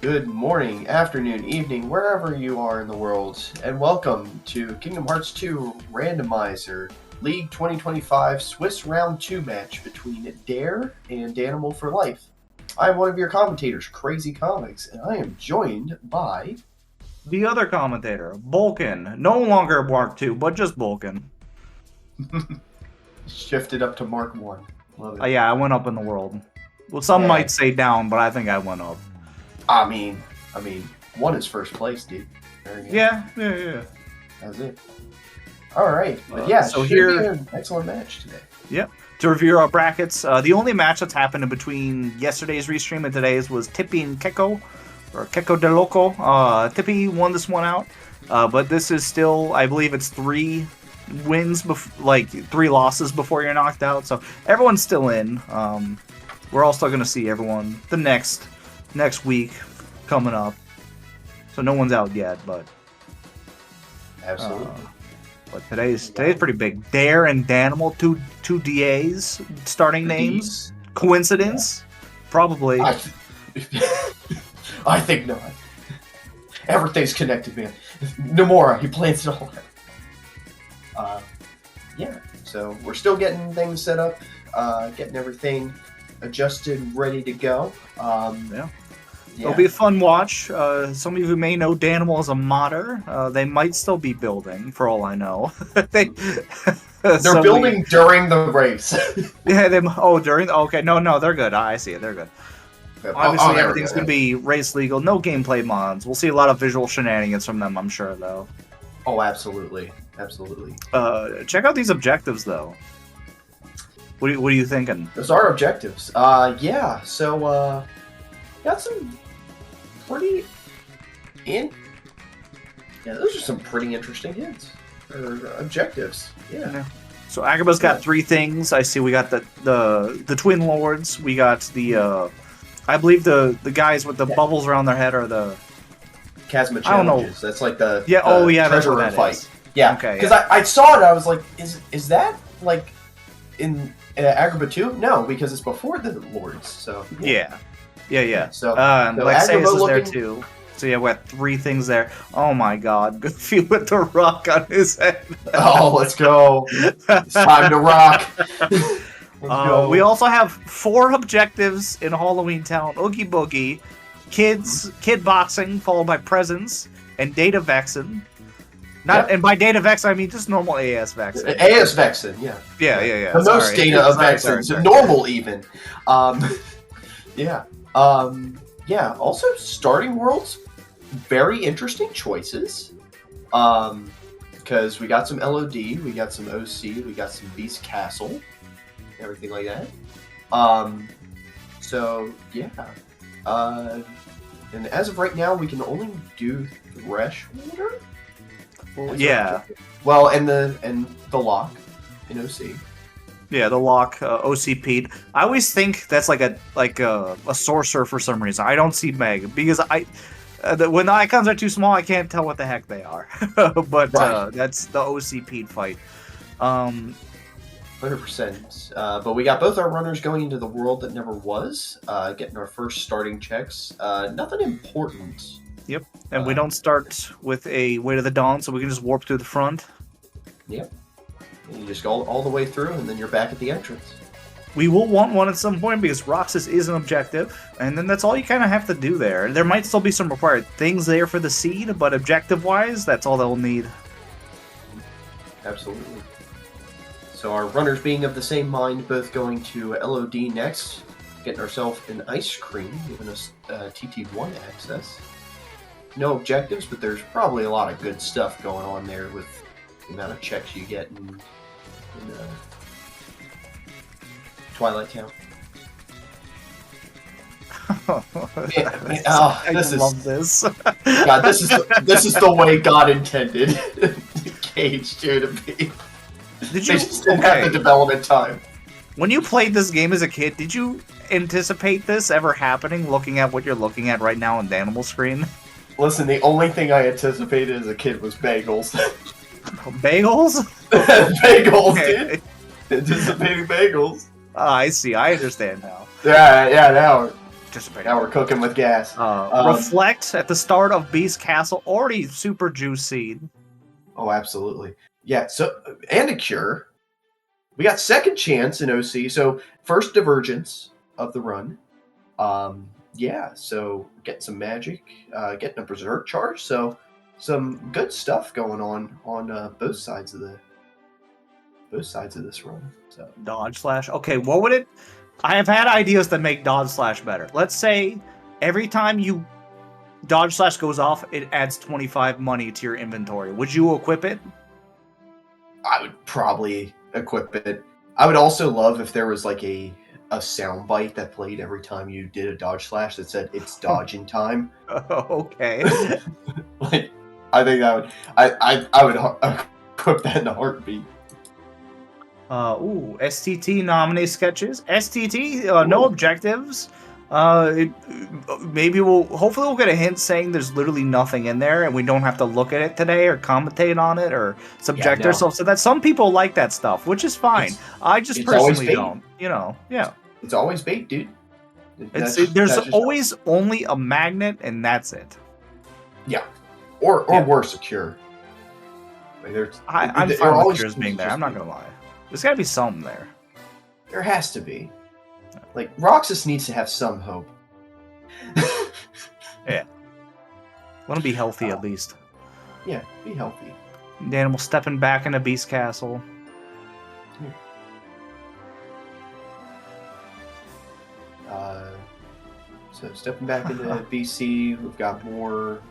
Good morning, afternoon, evening, wherever you are in the world, and welcome to Kingdom Hearts 2 Randomizer League 2025 Swiss Round 2 match between Dair and Danimalforlife. I am one of your commentators, Crazy Comics, and I am joined by... The other commentator, Bulkin. No longer Mark II, but just Bulkin. Shifted up to Mark 1. Love it. Yeah, I went up in the world. Well, some might say down, but I think I went up. I mean, 1 is first place, dude. Yeah. That's it. Alright, but yeah, so here be an excellent match today. Yep. To review our brackets, the only match that's happened in between yesterday's restream and today's was Tippy and Keko, or Keko de Loco. Tippy won this one out, but this is still, I believe it's 3 wins, 3 losses before you're knocked out, so everyone's still in. We're all still going to see everyone the next week coming up, so no one's out yet, but... Absolutely. But today's pretty big. Dair and Danimal, two DAs, starting names. Coincidence? Yeah. Probably. I think not. Everything's connected, man. Nomura, he plans it all out. Yeah, so we're still getting things set up, getting everything adjusted, ready to go. Yeah. It'll be a fun watch. Some of you may know Danimal as a modder. They might still be building, for all I know. They're building during the race. Yeah, during... Okay, no, they're good. I see it, they're good. Obviously, everything's going to be race legal. No gameplay mods. We'll see a lot of visual shenanigans from them, I'm sure, though. Oh, absolutely. Absolutely. Check out these objectives, though. What are you thinking? Those are objectives. Yeah, so, got some pretty... Yeah, those are some pretty interesting hits. Or objectives. Yeah. So Agaba's got 3 things. I see we got the Twin Lords. We got the... I believe the guys with the bubbles around their head are the... Chasma challenges. That's like the that's what that fight. Is. Yeah, okay. Because I saw it, I was like, is that like in Agrabah 2? No, because it's before the Lords. So yeah. So Lexaeus is there too. So yeah, we got 3 things there. Oh my God, Goofy with the rock on his head. Oh, let's go! It's time to rock. We also have 4 objectives in Halloween Town: Oogie Boogie, kid boxing, followed by presents, and data vexen. And by data vexen I mean just normal AS vexen. AS vexen, yeah. Yeah. The most data of vexens, normal even. Yeah. Also starting worlds, very interesting choices. Because we got some LOD, we got some OC, we got some Beast Castle, everything like that. So yeah. And as of right now, we can only do Thresholder. Yeah. Well, and the lock in OC. Yeah, the lock, OCP. I always think that's like a sorcerer for some reason. I don't see Meg because when the icons are too small, I can't tell what the heck they are. But that's the OCP fight. 100%. But we got both our runners going into the world that never was, getting our first starting checks. Nothing important. Yep, and we don't start with a Way to the Dawn, so we can just warp through the front. Yep. And you just go all the way through, and then you're back at the entrance. We will want one at some point, because Roxas is an objective, and then that's all you kind of have to do there. There might still be some required things there for the seed, but objective-wise, that's all they'll need. Absolutely. So our runners being of the same mind, both going to LOD next, getting ourselves an ice cream, giving us TT1 access. No objectives, but there's probably a lot of good stuff going on there with the amount of checks you get in Twilight Town. This love this. God, this is the way God intended KH2 to be. They just didn't have the development time. When you played this game as a kid, did you anticipate this ever happening, looking at what you're looking at right now on the Animal screen? Listen, the only thing I anticipated as a kid was bagels. Bagels? Bagels, okay. Dude. Anticipating bagels. I see. I understand now. Yeah, now. Anticipating. Now we're cooking with gas. Reflect at the start of Beast Castle, already super juicy. Oh, absolutely. Yeah, so, and a cure. We got second chance in OC, so first divergence of the run. Yeah, so getting some magic, getting a berserk charge, so some good stuff going on both sides of this run. So Dodge slash. Okay, what would it? I have had ideas that make dodge slash better. Let's say every time you dodge slash goes off, it adds 25 money to your inventory. Would you equip it? I would probably equip it. I would also love if there was like a sound bite that played every time you did a dodge slash that said it's dodging time. Okay. Like, I think that would I would equip that in a heartbeat. STT nominee sketches. STT, no objectives. Maybe hopefully we'll get a hint saying there's literally nothing in there and we don't have to look at it today or commentate on it or subject ourselves to that. Some people like that stuff, which is fine. I just personally don't. Yeah. It's always bait, dude. There's always only a magnet and that's it. Yeah. Or worse, a cure. Like I'm fine with cures being there. I'm not going to lie. There's got to be something there. There has to be. Like, Roxas needs to have some hope. Yeah. Want to be healthy at least. Yeah, be healthy. Danimal stepping back into Beast Castle. So stepping back into BC, we've got more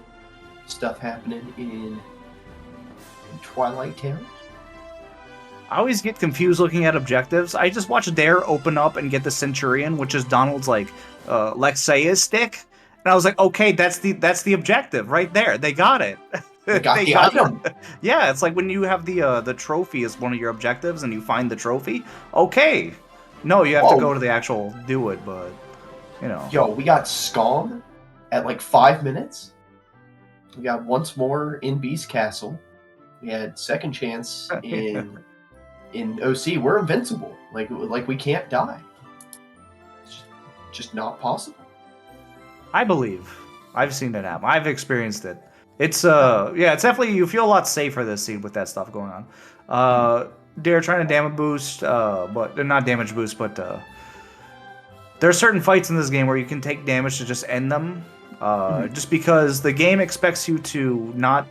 stuff happening in Twilight Town. I always get confused looking at objectives. I just watch Dair open up and get the Centurion, which is Donald's Lexeia stick, and I was like, okay, that's the objective right there. They got it. They got the item. Yeah, it's like when you have the trophy as one of your objectives and you find the trophy. Okay, no, you have to go to the actual do it, but Yo, we got Scom at like 5 minutes. We got once more in Beast Castle. We had second chance in OC. We're invincible. Like we can't die. It's just not possible. I believe. I've seen it happen. I've experienced it. It's it's definitely, you feel a lot safer this seed with that stuff going on. Dair trying to damage boost, but not damage boost, but there are certain fights in this game where you can take damage to just end them. Just because the game expects you to not...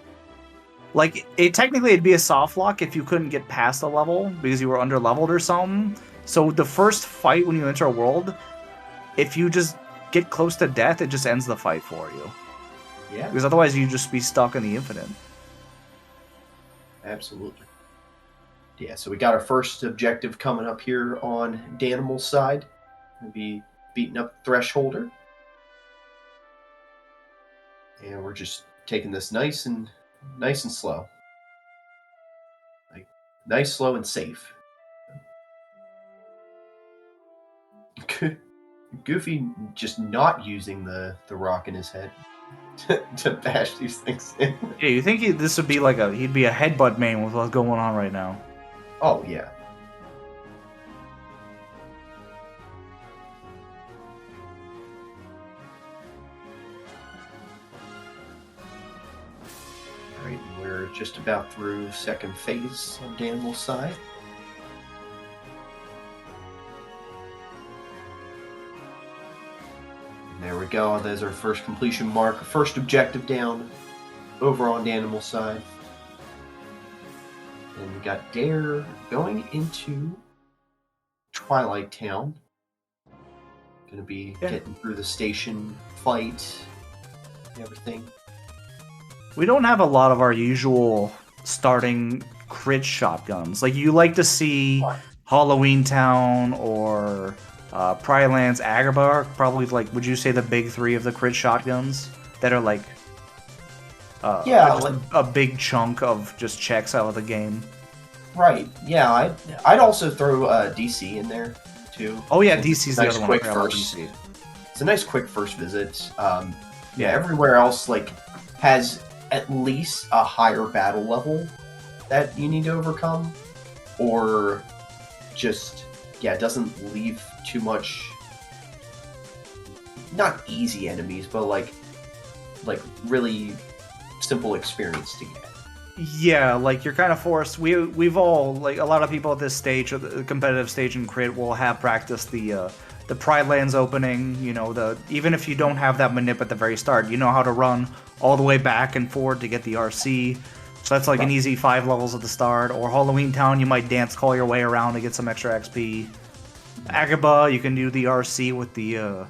Like, technically it'd be a soft lock if you couldn't get past a level because you were under-leveled or something. So the first fight when you enter a world, if you just get close to death, it just ends the fight for you. Yeah. Because otherwise you'd just be stuck in the infinite. Absolutely. Yeah, so we got our first objective coming up here on Danimal's side. We'll be beating up Thresholder. And we're just taking this nice and slow. Like, nice, slow, and safe. Goofy just not using the rock in his head to bash these things in. Yeah, you think this would be like he'd be a headbutt main with what's going on right now. Oh, yeah. Alright, we're just about through second phase on Danimal's side. There we go. There's our first completion mark. First objective down over on Danimal's side. And we got Dair going into Twilight Town. Gonna be getting through the station fight, everything. We don't have a lot of our usual starting crit shotguns. Like, you like to see Halloween Town or Prylands, Agrabah, probably, like, would you say the big three of the crit shotguns that are like a big chunk of just checks out of the game? Right. Yeah, I'd also throw DC in there too. Oh yeah, DC's the nice other quick one. First. It's a nice quick first visit. Everywhere else has at least a higher battle level that you need to overcome, or just doesn't leave too much not easy enemies, but like really simple experience to get. Yeah, like you're kind of forced. We've all, like a lot of people at this stage, of the competitive stage in crit, will have practiced the Pride Lands opening. You know, even if you don't have that manip at the very start, you know how to run all the way back and forward to get the RC. So that's like an easy 5 levels at the start. Or Halloween Town, you might dance call your way around to get some extra XP. Agrabah, you can do the RC with the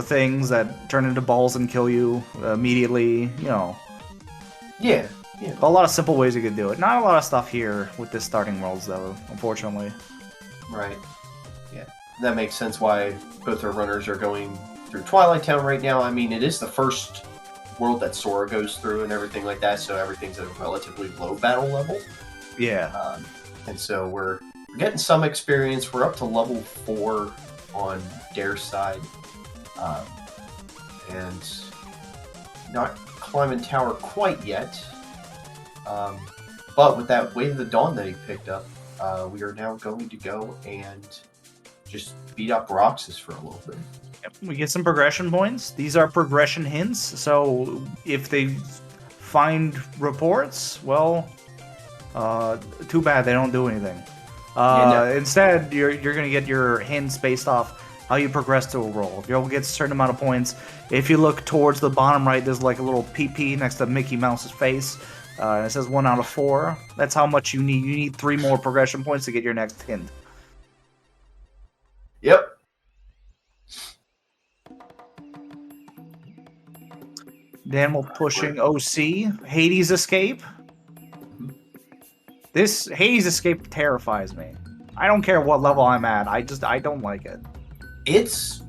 things that turn into balls and kill you immediately. You know. Yeah. A lot of simple ways you can do it. Not a lot of stuff here with this starting worlds, though, unfortunately. Right. Yeah. That makes sense why both our runners are going through Twilight Town right now. I mean, it is the first world that Sora goes through and everything like that, so everything's at a relatively low battle level. Yeah. And so we're getting some experience. We're up to level 4 on Dair's side. And not climbing tower quite yet. But with that Wave of the Dawn that he picked up, we are now going to go and just beat up Roxas for a little bit. Yep. We get some progression points. These are progression hints, so if they find reports, well, too bad they don't do anything. Instead, you're going to get your hints based off how you progress to a role. You'll get a certain amount of points. If you look towards the bottom right, there's like a little PP next to Mickey Mouse's face. And it says 1 out of 4. That's how much you need. You need 3 more progression points to get your next hint. Yep. Danimal pushing OC. Hades Escape. This Hades Escape terrifies me. I don't care what level I'm at. I don't like it. It's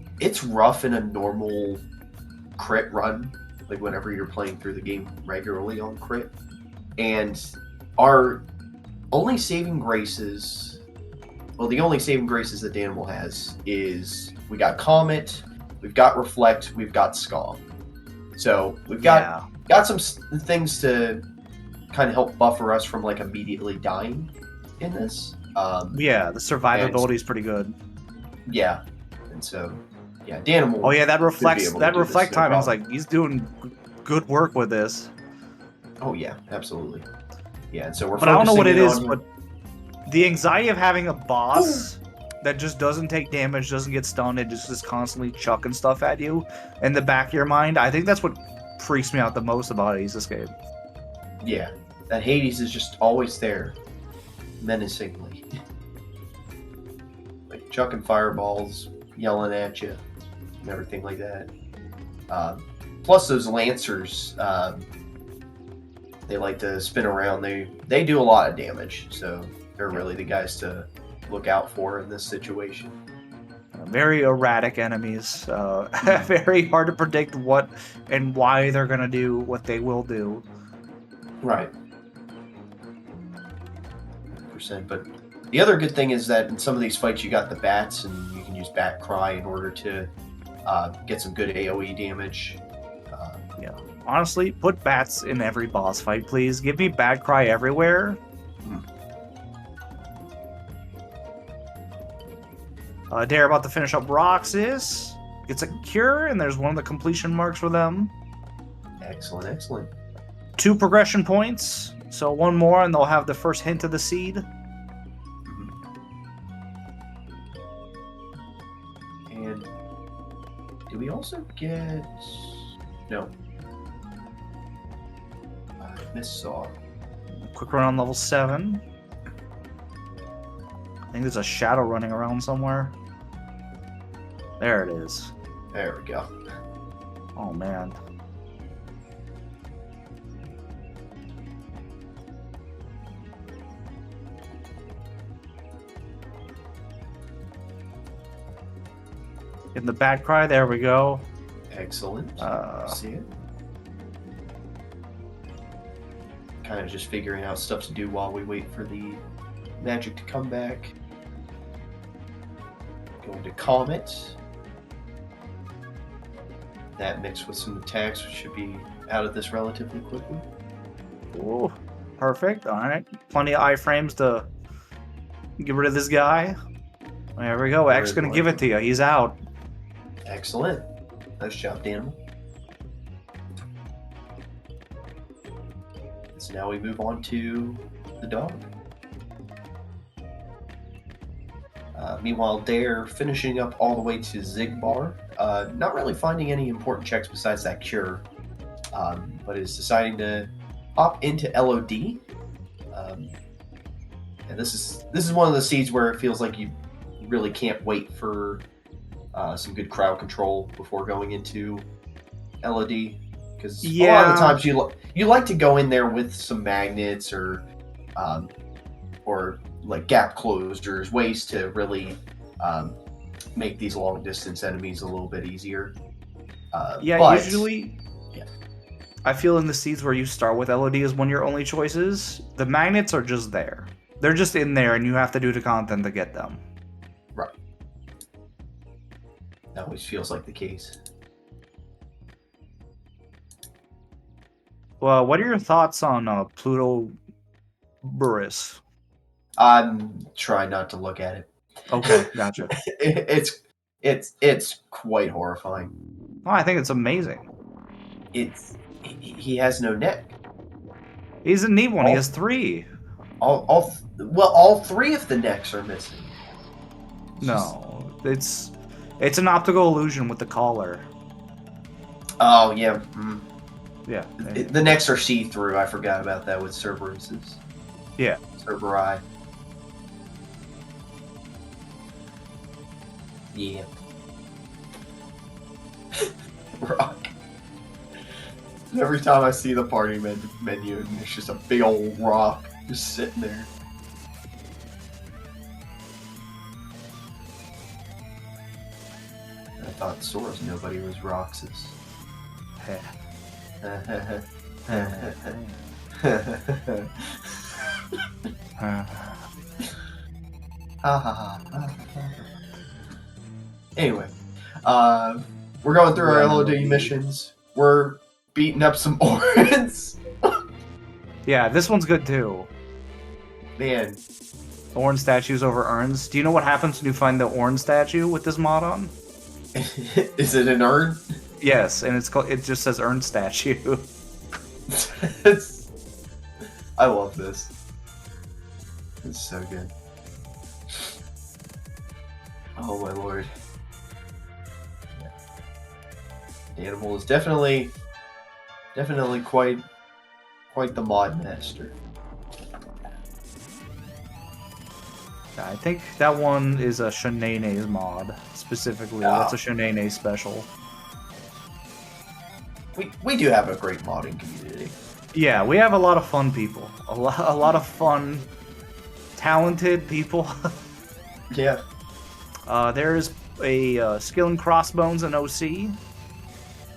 rough in a normal crit run, like whenever you're playing through the game regularly on crit. And our only saving graces, well, the only saving graces that Danimal has is we got Comet, we've got Reflect, we've got Scald. So we've got some things to kind of help buffer us from like immediately dying in this. The survivability is pretty good. Yeah, and so Danimal. Oh yeah, that reflect timing is like he's doing good work with this. Oh yeah, absolutely. Yeah, and so we're. But I don't know what it is, but the anxiety of having a boss that just doesn't take damage, doesn't get stunned, and just is constantly chucking stuff at you in the back of your mind. I think that's what freaks me out the most about Hades Escape. Yeah, that Hades is just always there, menacingly, like chucking fireballs, yelling at you, and everything like that. Plus, those Lancers, they like to spin around. They do a lot of damage, so they're really the guys to look out for in this situation. Very erratic enemies. Very hard to predict what and why they're going to do what they will do. Right. 100%. But the other good thing is that in some of these fights you got the bats, and you can use Bat Cry in order to get some good AoE damage. Honestly, put bats in every boss fight, please. Give me Bat Cry everywhere. Dair about to finish up Roxas. Gets a cure, and there's one of the completion marks for them. Excellent, excellent. 2 progression points. So 1 more, and they'll have the first hint of the seed. And do we also get... No. I missaw. Quick run on level 7. I think there's a shadow running around somewhere. There it is. There we go. Oh, man. In the Bat Cry, there we go. Excellent. See it? Kind of just figuring out stuff to do while we wait for the magic to come back. Going to Comet. That mixed with some attacks should be out of this relatively quickly. Ooh, perfect. All right. Plenty of iframes to get rid of this guy. There we go. X going to give it to you. He's out. Excellent. Nice job, Danimal. So now we move on to the dog. Meanwhile, Dair finishing up all the way to Zigbar. Not really finding any important checks besides that cure, but is deciding to hop into LOD. And this is one of the seeds where it feels like you really can't wait for some good crowd control before going into LOD, because a lot of the times you like to go in there with some magnets or like gap closers, ways to really make these long distance enemies a little bit easier. Usually. Yeah. I feel in the seeds where you start with LOD is one of your only choices. The magnets are just there. They're just in there, and you have to do the content to get them. Right. That always feels like the case. Well, what are your thoughts on Pluto Burris? I'm trying not to look at it. Okay, gotcha. It's quite horrifying. Oh, I think it's amazing. He has no neck. He doesn't need one. He has 3. All 3 of the necks are missing. It's an optical illusion with the collar. Oh yeah. Yeah. The necks are see-through. I forgot about that with Cerberus's. Yeah. Cerberi. Yeah. Rock. Every time I see the party menu, and there's just a big old rock just sitting there. I thought Sora's nobody was Roxas. Anyway, we're going through our LOD missions. We're beating up some Orans. Yeah, this one's good too. Man. Oran statues over urns. Do you know what happens when you find the Oran statue with this mod on? Is it an urn? Yes, and it just says urn statue. I love this. It's so good. Oh my lord. The animal is definitely quite the mod master. I think that one is a Shanane's mod, specifically. Oh. That's a Shanane special. We do have a great modding community. Yeah, we have a lot of fun people. A lot of fun, talented people. Yeah. There's a skill in crossbones and OC.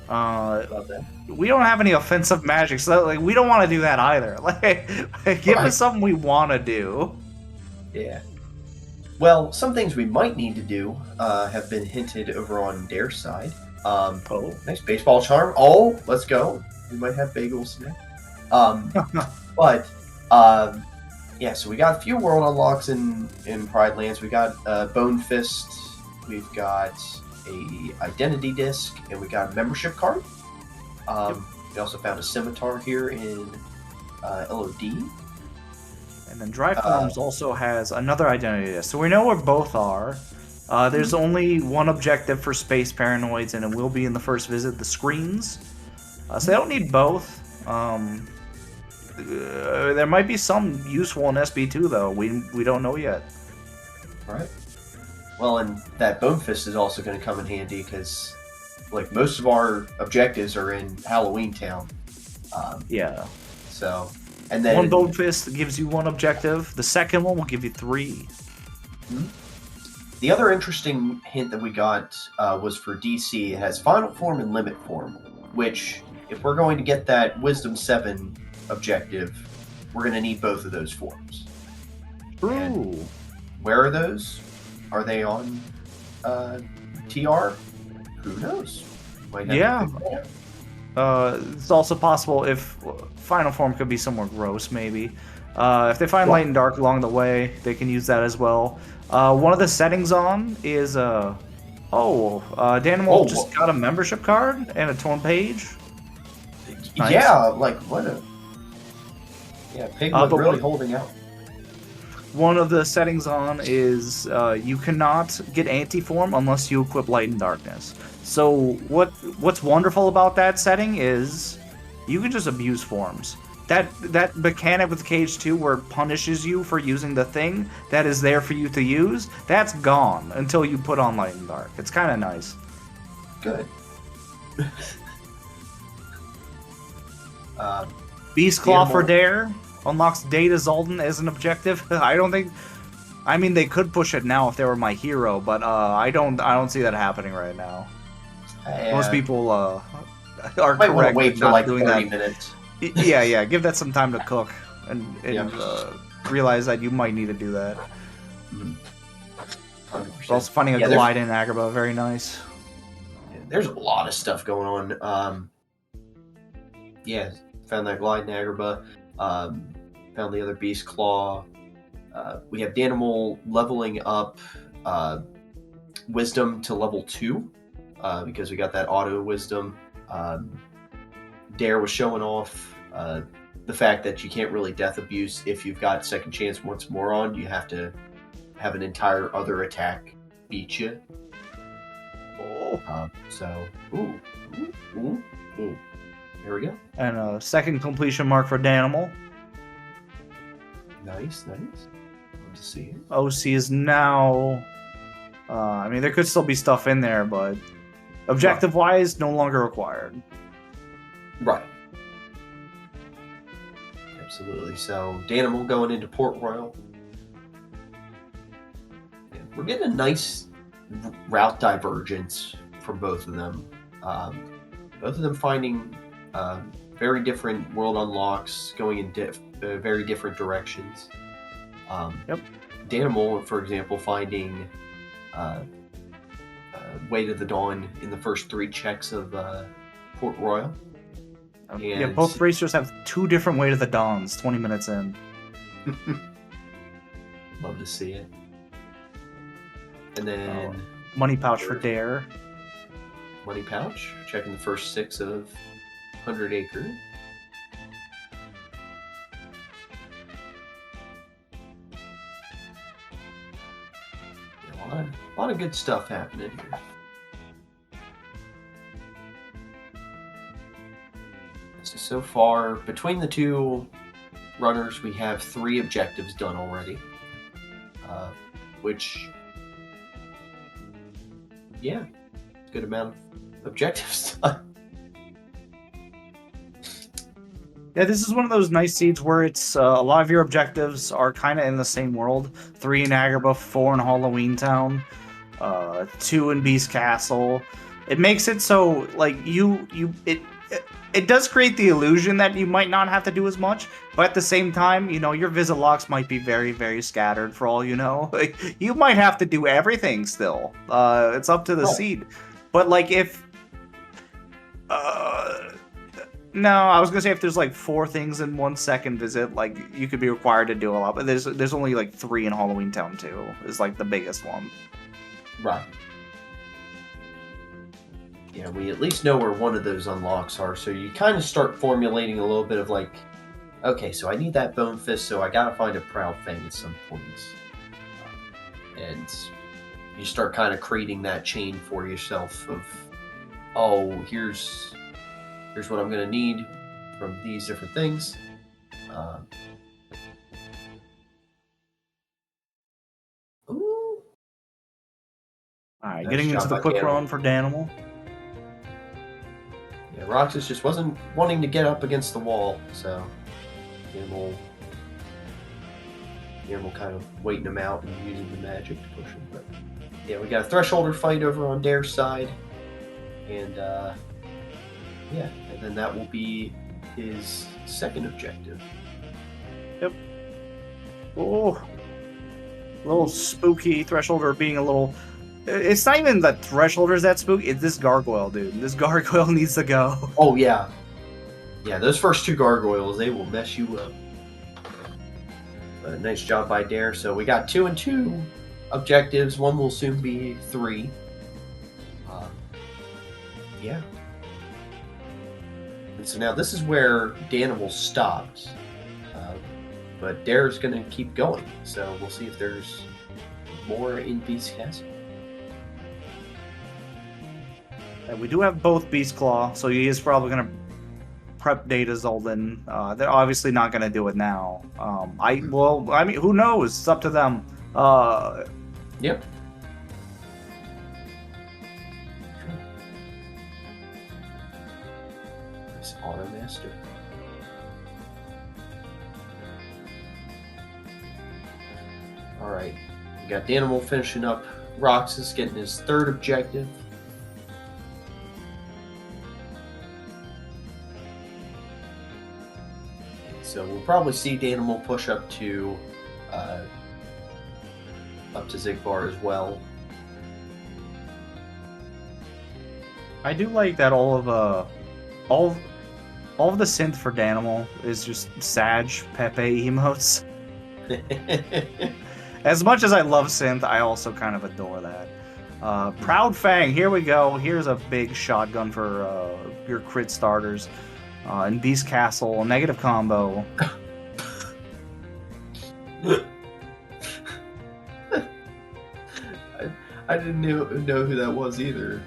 Love that. We don't have any offensive magic, so like we don't want to do that either. Like give us something we want to do. Yeah. Well, some things we might need to do have been hinted over on Dair's side. Nice baseball charm. Oh, let's go. We might have bagels next. But yeah, so we got a few world unlocks in Pride Lands. We got Bone Fist. We've got a identity disc, and we got a membership card. We also found a scimitar here in LOD. And then Dry Forms also has another identity disc, so we know where both are. There's only one objective for Space Paranoids, and it will be in the first visit, the screens. So they don't need both. There might be some useful in SB2, though. We don't know yet. Right. Well, and that Bone Fist is also going to come in handy because, like, most of our objectives are in Halloween Town. Yeah. So, and then one Bone Fist gives you one objective. The second one will give you 3. Mm-hmm. The other interesting hint that we got was for DC. It has Final Form and Limit Form, which, if we're going to get that Wisdom 7 objective, we're going to need both of those forms. True. And where are those? Are they on TR? Who knows? Yeah. It's also possible if Final Form could be somewhere gross, maybe. If they find Light and Dark along the way, they can use that as well. One of the settings on is Oh, Danimal just got a membership card and a torn page. Nice. Yeah, like what a Piglet really holding out. One of the settings on is you cannot get anti-form unless you equip Light and Darkness. So what's wonderful about that setting is you can just abuse forms. That mechanic with KH2 where it punishes you for using the thing that is there for you to use, that's gone until you put on Light and Dark. It's kind of nice. Good. Beast Claw for Dair unlocks Data Zoldan as an objective. I don't think. I mean, they could push it now if they were my hero, but I don't see that happening right now. Most people are correct. Wait for like 30 minutes. Yeah. Give that some time to cook and realize that you might need to do that. 100%. Also finding a glide in Agrabah, very nice. There's a lot of stuff going on. Found that glide in Agrabah. Found the other Beast Claw. We have Danimal leveling up Wisdom to level 2 because we got that auto Wisdom. Dair was showing off the fact that you can't really death abuse if you've got Second Chance once more on. You have to have an entire other attack beat you. Here we go. And a second completion mark for Danimal. Nice. Love to see it. OC is now... I mean, there could still be stuff in there, but objective-wise, no longer required. Right. Absolutely. So, Danimal going into Port Royal. Yeah, we're getting a nice route divergence from both of them. Both of them finding very different world unlocks, going in very different directions. Danimal, for example, finding Way to the Dawn in the first 3 checks of Port Royal. And both racers have 2 different Way to the Dawns 20 minutes in. Love to see it. And then Money Pouch for Dair. Money Pouch, checking the first 6 of 100 Acre. A lot of good stuff happening here. So far, between the 2 runners, we have 3 objectives done already. Which, yeah, it's a good amount of objectives done. Yeah, this is one of those nice seeds where it's a lot of your objectives are kind of in the same world. 3 in Agrabah, 4 in Halloween Town, 2 in Beast Castle. It makes it so like it does create the illusion that you might not have to do as much, but at the same time, your visit logs might be very, very scattered for all you know. Like, you might have to do everything still. It's up to the seed. But like if no, I was gonna say if there's like 4 things in 1 second visit, like you could be required to do a lot, but there's only like 3 in Halloween Town 2 is like the biggest one. Right. Yeah, we at least know where one of those unlocks are, so you kind of start formulating a little bit of like, okay, so I need that Bone Fist, so I gotta find a Proud Fang at some point. And you start kind of creating that chain for yourself of, oh, here's what I'm gonna need from these different things. Ooh. Alright, nice, getting into the quick run for Danimal. Yeah, Roxas just wasn't wanting to get up against the wall, so Danimal kind of waiting him out and using the magic to push him. But yeah, we got a Thresholder fight over on Dair's side, and and then that will be his second objective. Yep. Oh, a little spooky Thresholder being a little. It's not even the Thresholder's that spooky. It's this Gargoyle, dude. This Gargoyle needs to go. Oh yeah, those first 2 Gargoyles, they will mess you up. Nice job by Dair. So we got 2 and 2 objectives. One will soon be 3. Yeah. And so now this is where Danimal stopped. But Dair's going to keep going. So we'll see if there's more in Beast Castle. We do have both Beast Claw, so he is probably going to prep Data Zolden. They're obviously not going to do it now. I mean, who knows? It's up to them. Yep. This Auto Master. All right. We got Danimal finishing up. Roxas getting his third objective. So we'll probably see Danimal push up to Zigbar as well. I do like that all of the synth for Danimal is just Sag Pepe emotes. As much as I love synth, I also kind of adore that. Proud Fang, here we go. Here's a big shotgun for your crit starters. In Beast Castle, negative combo. I didn't know who that was either.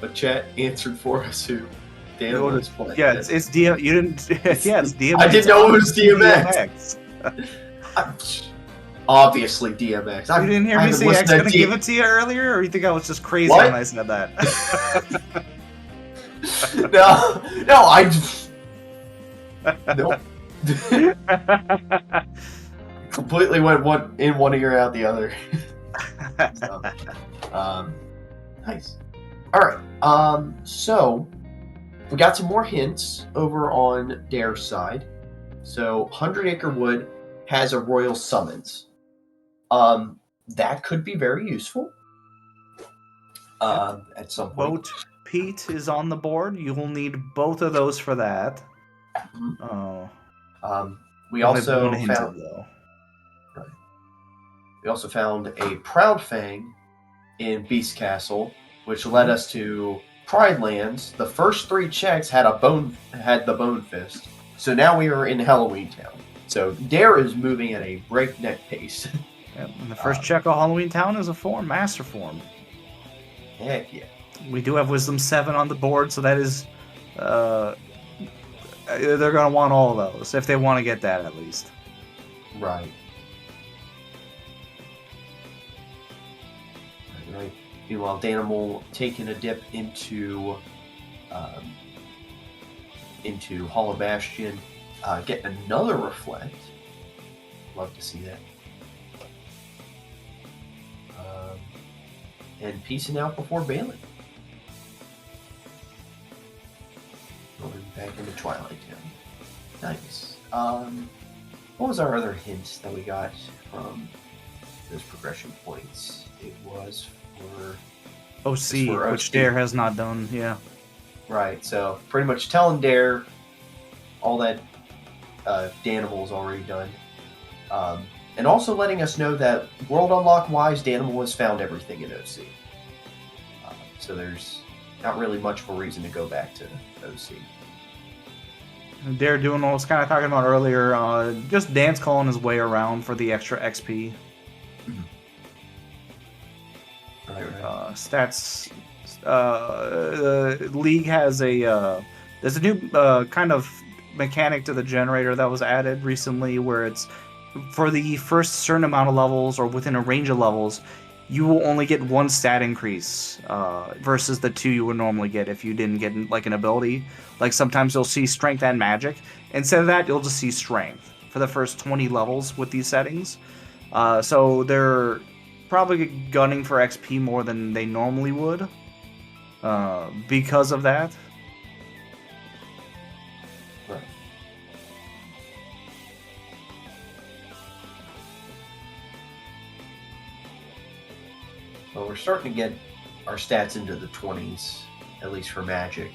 But chat answered for us who Danimal is playing. Yeah, it's DM. You didn't. Yeah, it's DMX. I didn't know it was DMX. Obviously DMX. You didn't hear me say X gonna give it to you earlier, or you think I was just crazy when I said that? No, I just nope. Completely went one ear out the other. So, nice. All right. So we got some more hints over on Dair's side. So 100 Acre Wood has a royal summons. That could be very useful. At some point. Boat Pete is on the board. You will need both of those for that. We also found. Right. We also found a Proud Fang in Beast Castle, which led us to Pride Lands. The first 3 checks had the Bone Fist. So now we are in Halloween Town. So Dair is moving at a breakneck pace. Yep, and the first check of Halloween Town is a form, Master Form. Heck yeah. We do have Wisdom 7 on the board, so that is... they're going to want all of those, if they want to get that at least. Right. Right. Meanwhile, Danimal taking a dip into Hollow Bastion, getting another Reflect. Love to see that. And peacing out before bailing. Going back into Twilight Town. Nice. What was our other hint that we got from those progression points? It was for OC, which Dair has not done, yeah. Right, so pretty much telling Dair all that Danimal's already done. And also letting us know that World Unlock-wise, Danimal has found everything in OC. So there's not really much of a reason to go back to OC. And Dair doing what I was kind of talking about earlier, just dance calling his way around for the extra XP. Mm-hmm. Right. Stats. The League has there's a new kind of mechanic to the generator that was added recently where it's for the first certain amount of levels or within a range of levels, you will only get 1 stat increase versus the 2 you would normally get if you didn't get like an ability. Like sometimes you'll see strength and magic. Instead of that, you'll just see strength for the first 20 levels with these settings. So they're probably gunning for XP more than they normally would because of that. Right. Well, we're starting to get our stats into the 20s, at least for magic.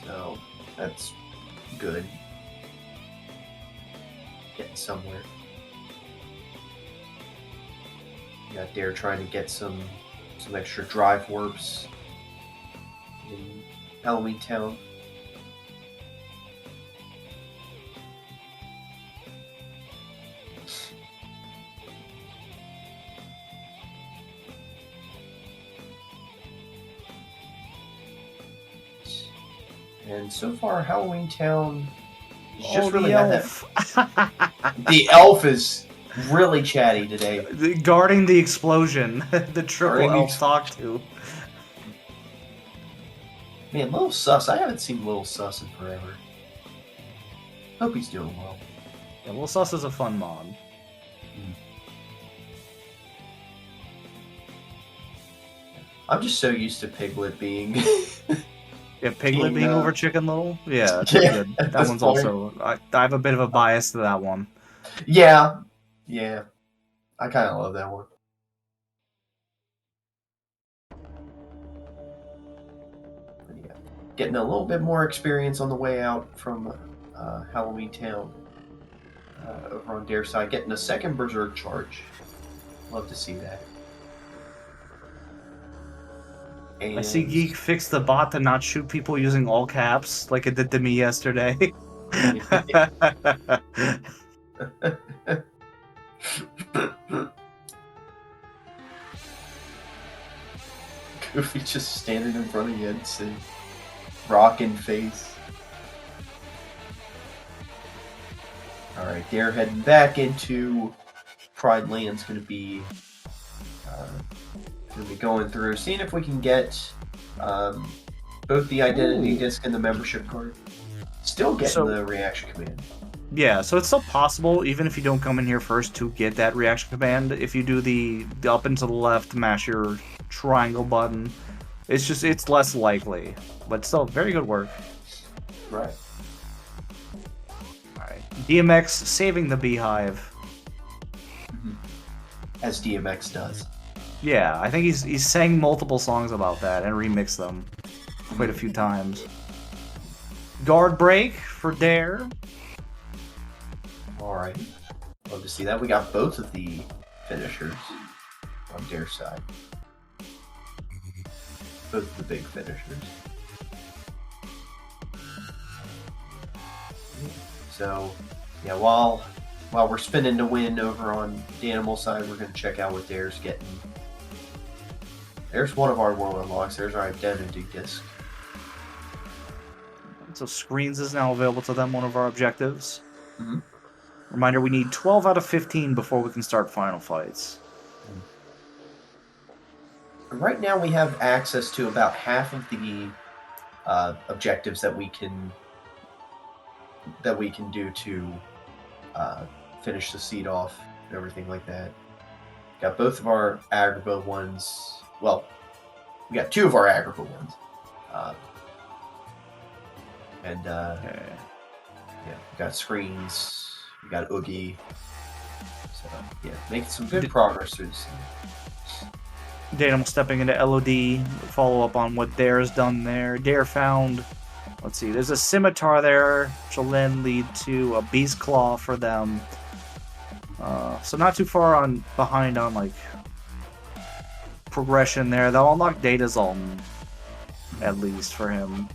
So that's good. Getting somewhere. You got Dair trying to get some extra drive warps Halloween Town. And so far, Halloween Town is just really not that. The elf is really chatty today. Guarding the explosion. The triple elf talk to. Man, Little Sus. I haven't seen Little Sus in forever. Hope he's doing well. Yeah, Little Sus is a fun mod. I'm just so used to Piglet being... Yeah, Piglet being over Chicken Little? Yeah, that's Yeah, good. That one's also... I have a bit of a bias to that one. Yeah. Yeah. I kind of love that one. Yeah. Getting a little bit more experience on the way out from Halloween Town. Over on Dair's side. Getting a second Berserk charge. Love to see that. And... I see Geek fixed the bot to not shoot people using all caps, like it did to me yesterday. Goofy just standing in front of Jensen, rocking face. Alright, Dair heading back into Pride Land's gonna be going through, seeing if we can get both the identity disc and the membership card. Still getting the reaction command. Yeah, so it's still possible, even if you don't come in here first, to get that reaction command. If you do the up and to the left, mash your triangle button, it's less likely, but still very good work. Right. Alright, DMX saving the beehive. As DMX does. Yeah, I think he's sang multiple songs about that and remixed them quite a few times. Guard break for Dair. Alright. Love to see that. We got both of the finishers on Dair's side. Both of the big finishers. So, yeah, while we're spinning to win over on Danimal's side, we're going to check out what Dair's getting. There's one of our world unlocks. There's our identity disc. So screens is now available to them, one of our objectives. Mm-hmm. Reminder, we need 12 out of 15 before we can start final fights. Right now we have access to about half of the objectives that we can do to finish the seed off and everything like that. Got both of our Agrabah ones. Well, we got two of our Agrabah ones. Yeah, we got screens. We got Oogie. So, yeah, making some good progress through this thing. Danimal stepping into LOD, follow up on what Dair's done there. Dair found, let's see, there's a scimitar there, which will then lead to a beast claw for them. So not too far behind on like progression there. They'll unlock Data's on at least for him.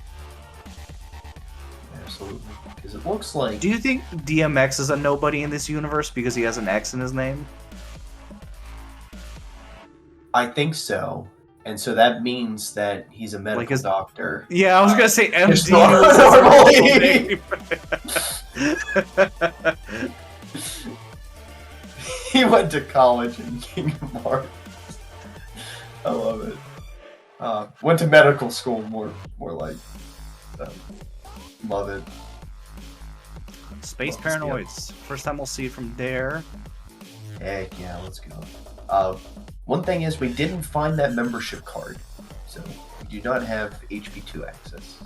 Absolutely. Because it looks like... Do you think DMX is a nobody in this universe because he has an X in his name? I think so. And so that means that he's a medical doctor. Yeah, I was going to say MD. He went to college in Kingdom Hearts. I love it. Went to medical school, more like. Love it. Space Paranoids. First time we'll see it from Dair. Heck yeah, let's go. One thing is, we didn't find that membership card, so we do not have HP2 access.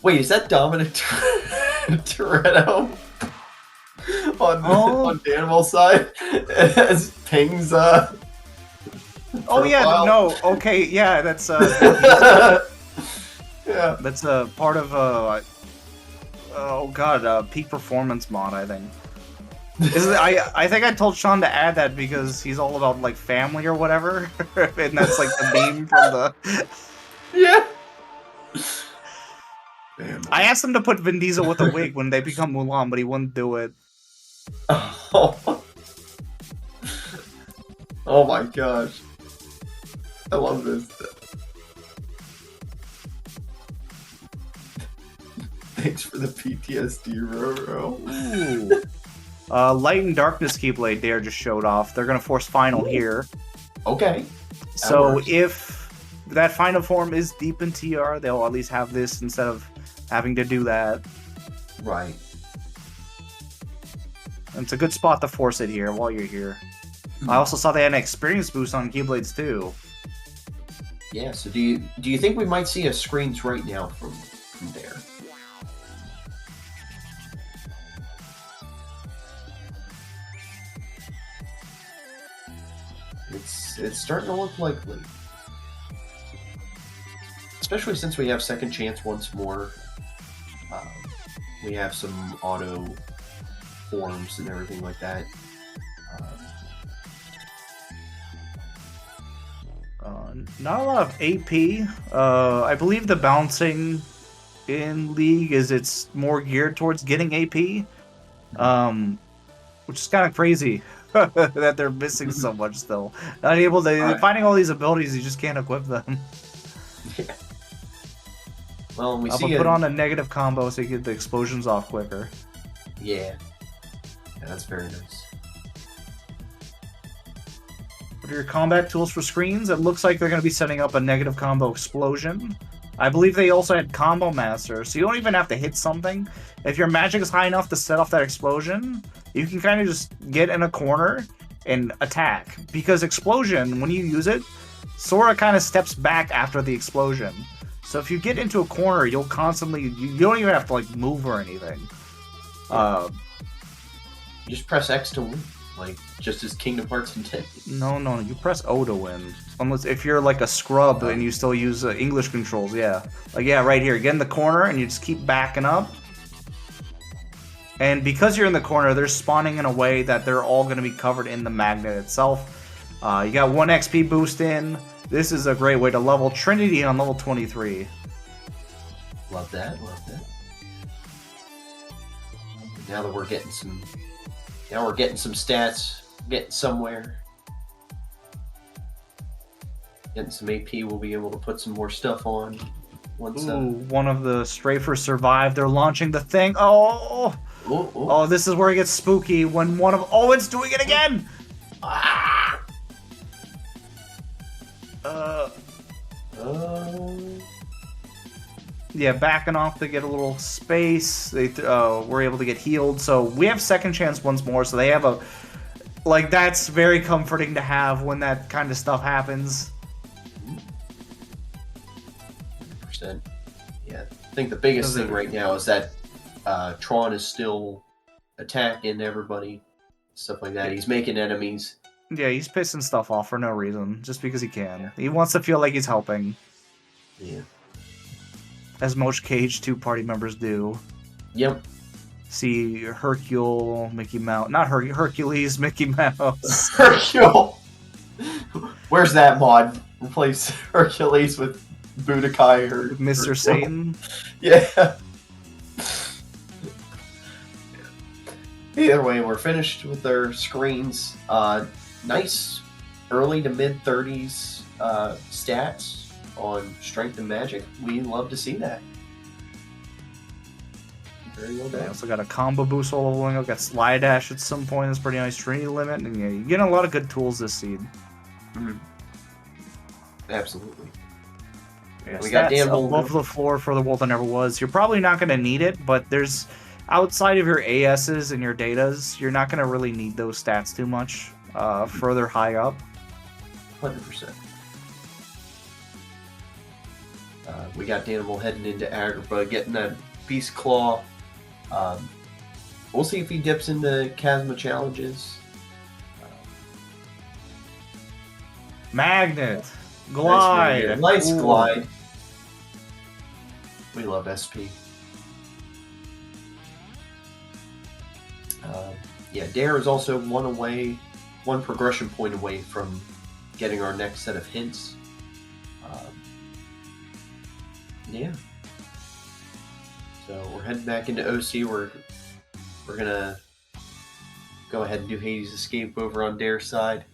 Wait, is that Dominic Toretto? on Danimal's side as Ping's Oh yeah, profile. no, okay, yeah, that's Yeah. that's part of peak performance mod, I think. I think I told Sean to add that because he's all about like family or whatever, and that's like the meme from the. Yeah. Family. I asked him to put Vin Diesel with a wig when they become Mulan, but he wouldn't do it. Oh. Oh my gosh. I love this. Thanks for the PTSD, Roro. Ooh. Light and Darkness Keyblade Dair just showed off. They're gonna force final here. Okay. So if that final form is deep in TR, they'll at least have this instead of having to do that. Right. And it's a good spot to force it here while you're here. I also saw they had an experience boost on Keyblades too. Yeah, so do you think we might see a screens right now from there? It's starting to look likely. Especially since we have second chance once more. We have some auto forms and everything like that. Not a lot of AP. I believe the bouncing in League it's more geared towards getting AP. Which is kind of crazy that they're missing so much still. Not able to finding all these abilities, you just can't equip them. Yeah. Well, we I'll put on a negative combo so you get the explosions off quicker. Yeah. Yeah, that's very nice. What are your combat tools for screens? It looks like they're going to be setting up a negative combo explosion. I believe they also had Combo Master, so you don't even have to hit something. If your magic is high enough to set off that explosion, you can kind of just get in a corner and attack. Because Explosion, when you use it, Sora kind of steps back after the explosion. So if you get into a corner, you'll constantly... You don't even have to like move or anything. Just press X to win. Like, just as Kingdom Hearts intended. No, you press O to win. Unless if you're like a scrub and you still use English controls, yeah. Like, yeah, right here. Get in the corner and you just keep backing up. And because you're in the corner, they're spawning in a way that they're all going to be covered in the magnet itself. You got 1 XP boost in. This is a great way to level Trinity on level 23. Love that, love that. Now that we're getting some... Now we're getting some stats, getting somewhere. Getting some AP, we'll be able to put some more stuff on. Once, one of the strafers survived. They're launching the thing. Oh! Oh, this is where it gets spooky when one of... Oh, it's doing it again! Ah! Yeah, backing off to get a little space. They were able to get healed. So we have second chance once more. So they have a... Like, that's very comforting to have when that kind of stuff happens. 100%. Yeah, I think the biggest thing right now is that Tron is still attacking everybody. Stuff like that. He's making enemies. Yeah, he's pissing stuff off for no reason. Just because he can. Yeah. He wants to feel like he's helping. Yeah. As most KH2 party members do. Yep. See Hercule, Mickey Mouse. Not Hercules, Mickey Mouse. Hercule! Where's that mod? Replace Hercules with Budokai or Mr. Hercule. Satan? Yeah. Either way, we're finished with our screens. Nice early to mid 30s stats on strength and magic. We love to see that. Very well done. I also got a combo boost while leveling up. Got slide dash at some point. That's pretty nice. Trinity limit. And yeah, you're getting a lot of good tools this seed. Mm-hmm. Absolutely. Yeah, we got above the floor for the world that never was. You're probably not going to need it, but there's outside of your ASs and your datas, you're not going to really need those stats too much further high up. 100%. We got Danimal heading into Agrabah, getting that Beast Claw. We'll see if he dips into Chasma challenges. Magnet. Glide. Nice Ooh. glide. We love SP. Yeah, Dair is also one progression point away from getting our next set of hints. Yeah. So we're heading back into OC. We're gonna go ahead and do Hades' Escape over on Dair's side.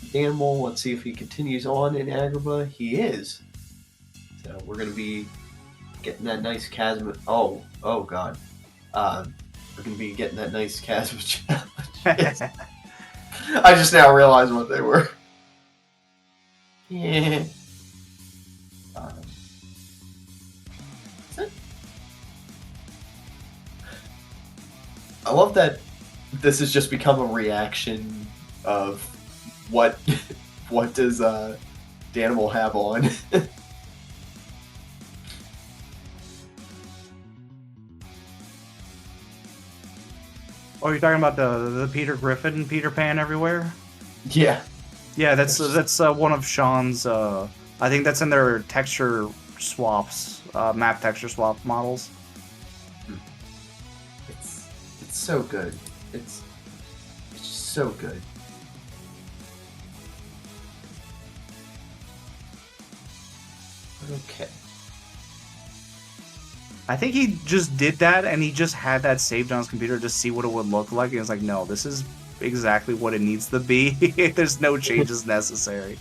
Danimal, let's see if he continues on in Agrabah. He is. So we're gonna be getting that nice chasm. Oh god. We're gonna be getting that nice chasm challenge. I just now realized what they were. Yeah. I love that this has just become a reaction of what does Danimal have on. Oh, you're talking about the Peter Griffin, Peter Pan everywhere? Yeah. Yeah, that's one of Sean's. I think that's in their texture swaps, map texture swap models. It's so good. It's just so good. Okay. I think he just did that, and he just had that saved on his computer to see what it would look like. And it's like, no, this is exactly what it needs to be. There's no changes necessary.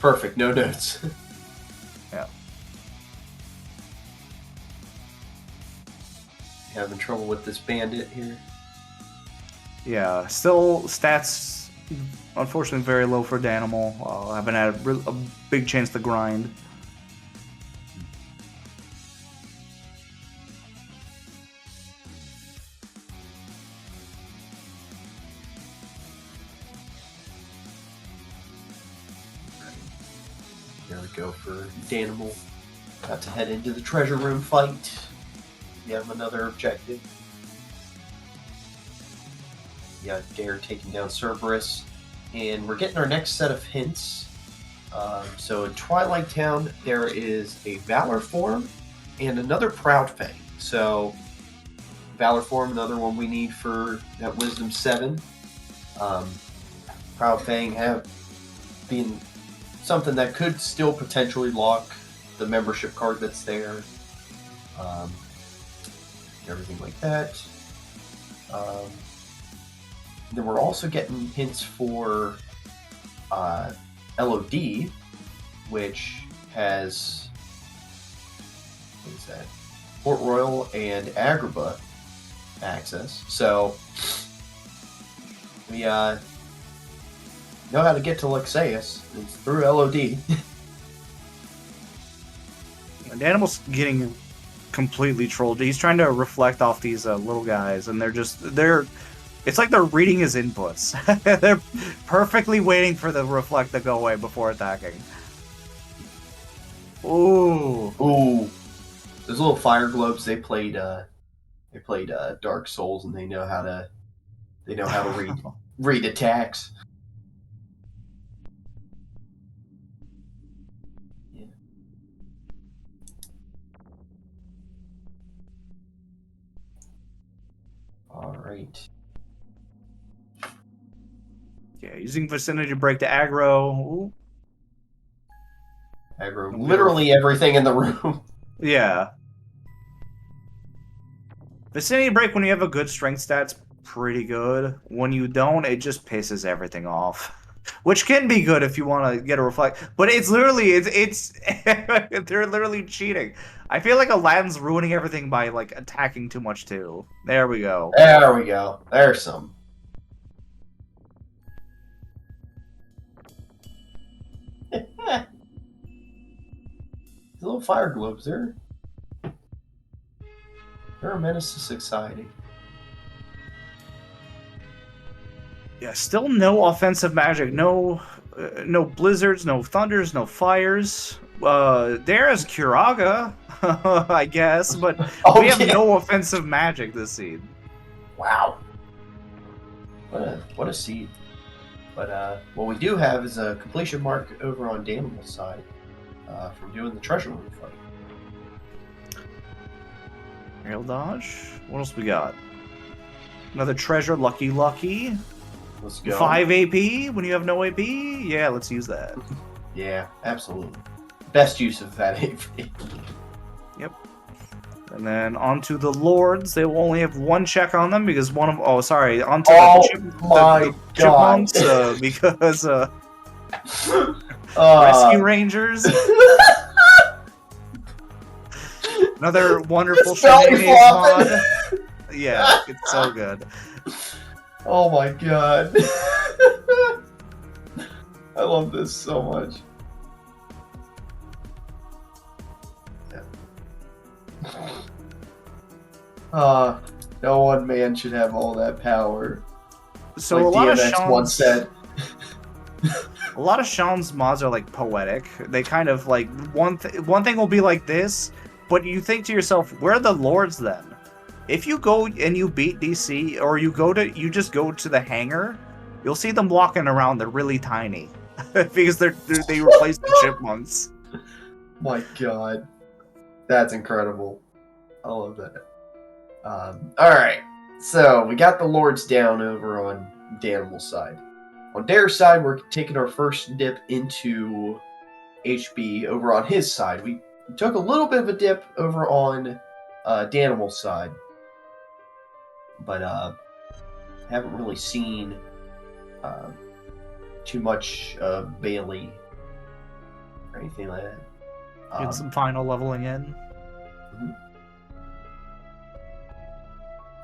Perfect. No notes. Yeah. Having trouble with this bandit here. Yeah. Still stats, unfortunately, very low for Danimal. Haven't had a big chance to grind. There we go for Danimal. About to head into the treasure room fight. We have another objective. Yeah, Dair taking down Cerberus. And we're getting our next set of hints. So in Twilight Town, there is a Valor form and another Proud Fang. So Valor form, another one we need for that Wisdom 7. Proud Fang have been something that could still potentially lock the membership card that's there. Everything like that. Then we're also getting hints for LOD, which has, what is that? Port Royal and Agrabah access. So we know how to get to Lexaeus. It's through LOD. Danimal's getting completely trolled. He's trying to reflect off these little guys, and it's like they're reading his inputs. They're perfectly waiting for the reflect to go away before attacking. Ooh. Those little fire globes, they played Dark Souls, and they know how to read attacks. Yeah. All right. Yeah, using vicinity break to aggro. Ooh. Aggro literally everything in the room. Yeah. Vicinity break when you have a good strength stat's pretty good. When you don't, it just pisses everything off. Which can be good if you want to get a reflect, but it's literally it's they're literally cheating. I feel like Aladdin's ruining everything by like attacking too much too. There we go. There we go. There's some. These little fire globes, they're a menace to society. Yeah, still no offensive magic. No blizzards, no thunders, no fires. Dair is Kuraga, I guess, but Oh, we have yeah. no offensive magic this seed. Wow. What a seed. But what we do have is a completion mark over on Danimal's side from doing the treasure room fight. Aerial dodge. What else we got? Another treasure, lucky. Let's go. 5 AP when you have no AP? Yeah, let's use that. Yeah, absolutely. Best use of that AP. Yep. And then onto the lords. They will only have one check on them because one of onto the chipmunks because rescue rangers. Another wonderful shenanigans mod. Yeah, it's so good. Oh my god. I love this so much. No one man should have all that power. So like a lot DMX of Sean's, once said. A lot of Sean's mods are like poetic. They kind of like one thing will be like this, but you think to yourself, where are the lords then? If you go and you beat DC, or you just go to the hangar, you'll see them walking around. They're really tiny because they replaced the chipmunks. My god, that's incredible. I love that. All right, so we got the lords down over on Danimal's side. On Dair's side, we're taking our first dip into HB over on his side. We took a little bit of a dip over on Danimal's side, but haven't really seen too much Bailey or anything like that. Get some final leveling in. Mhm.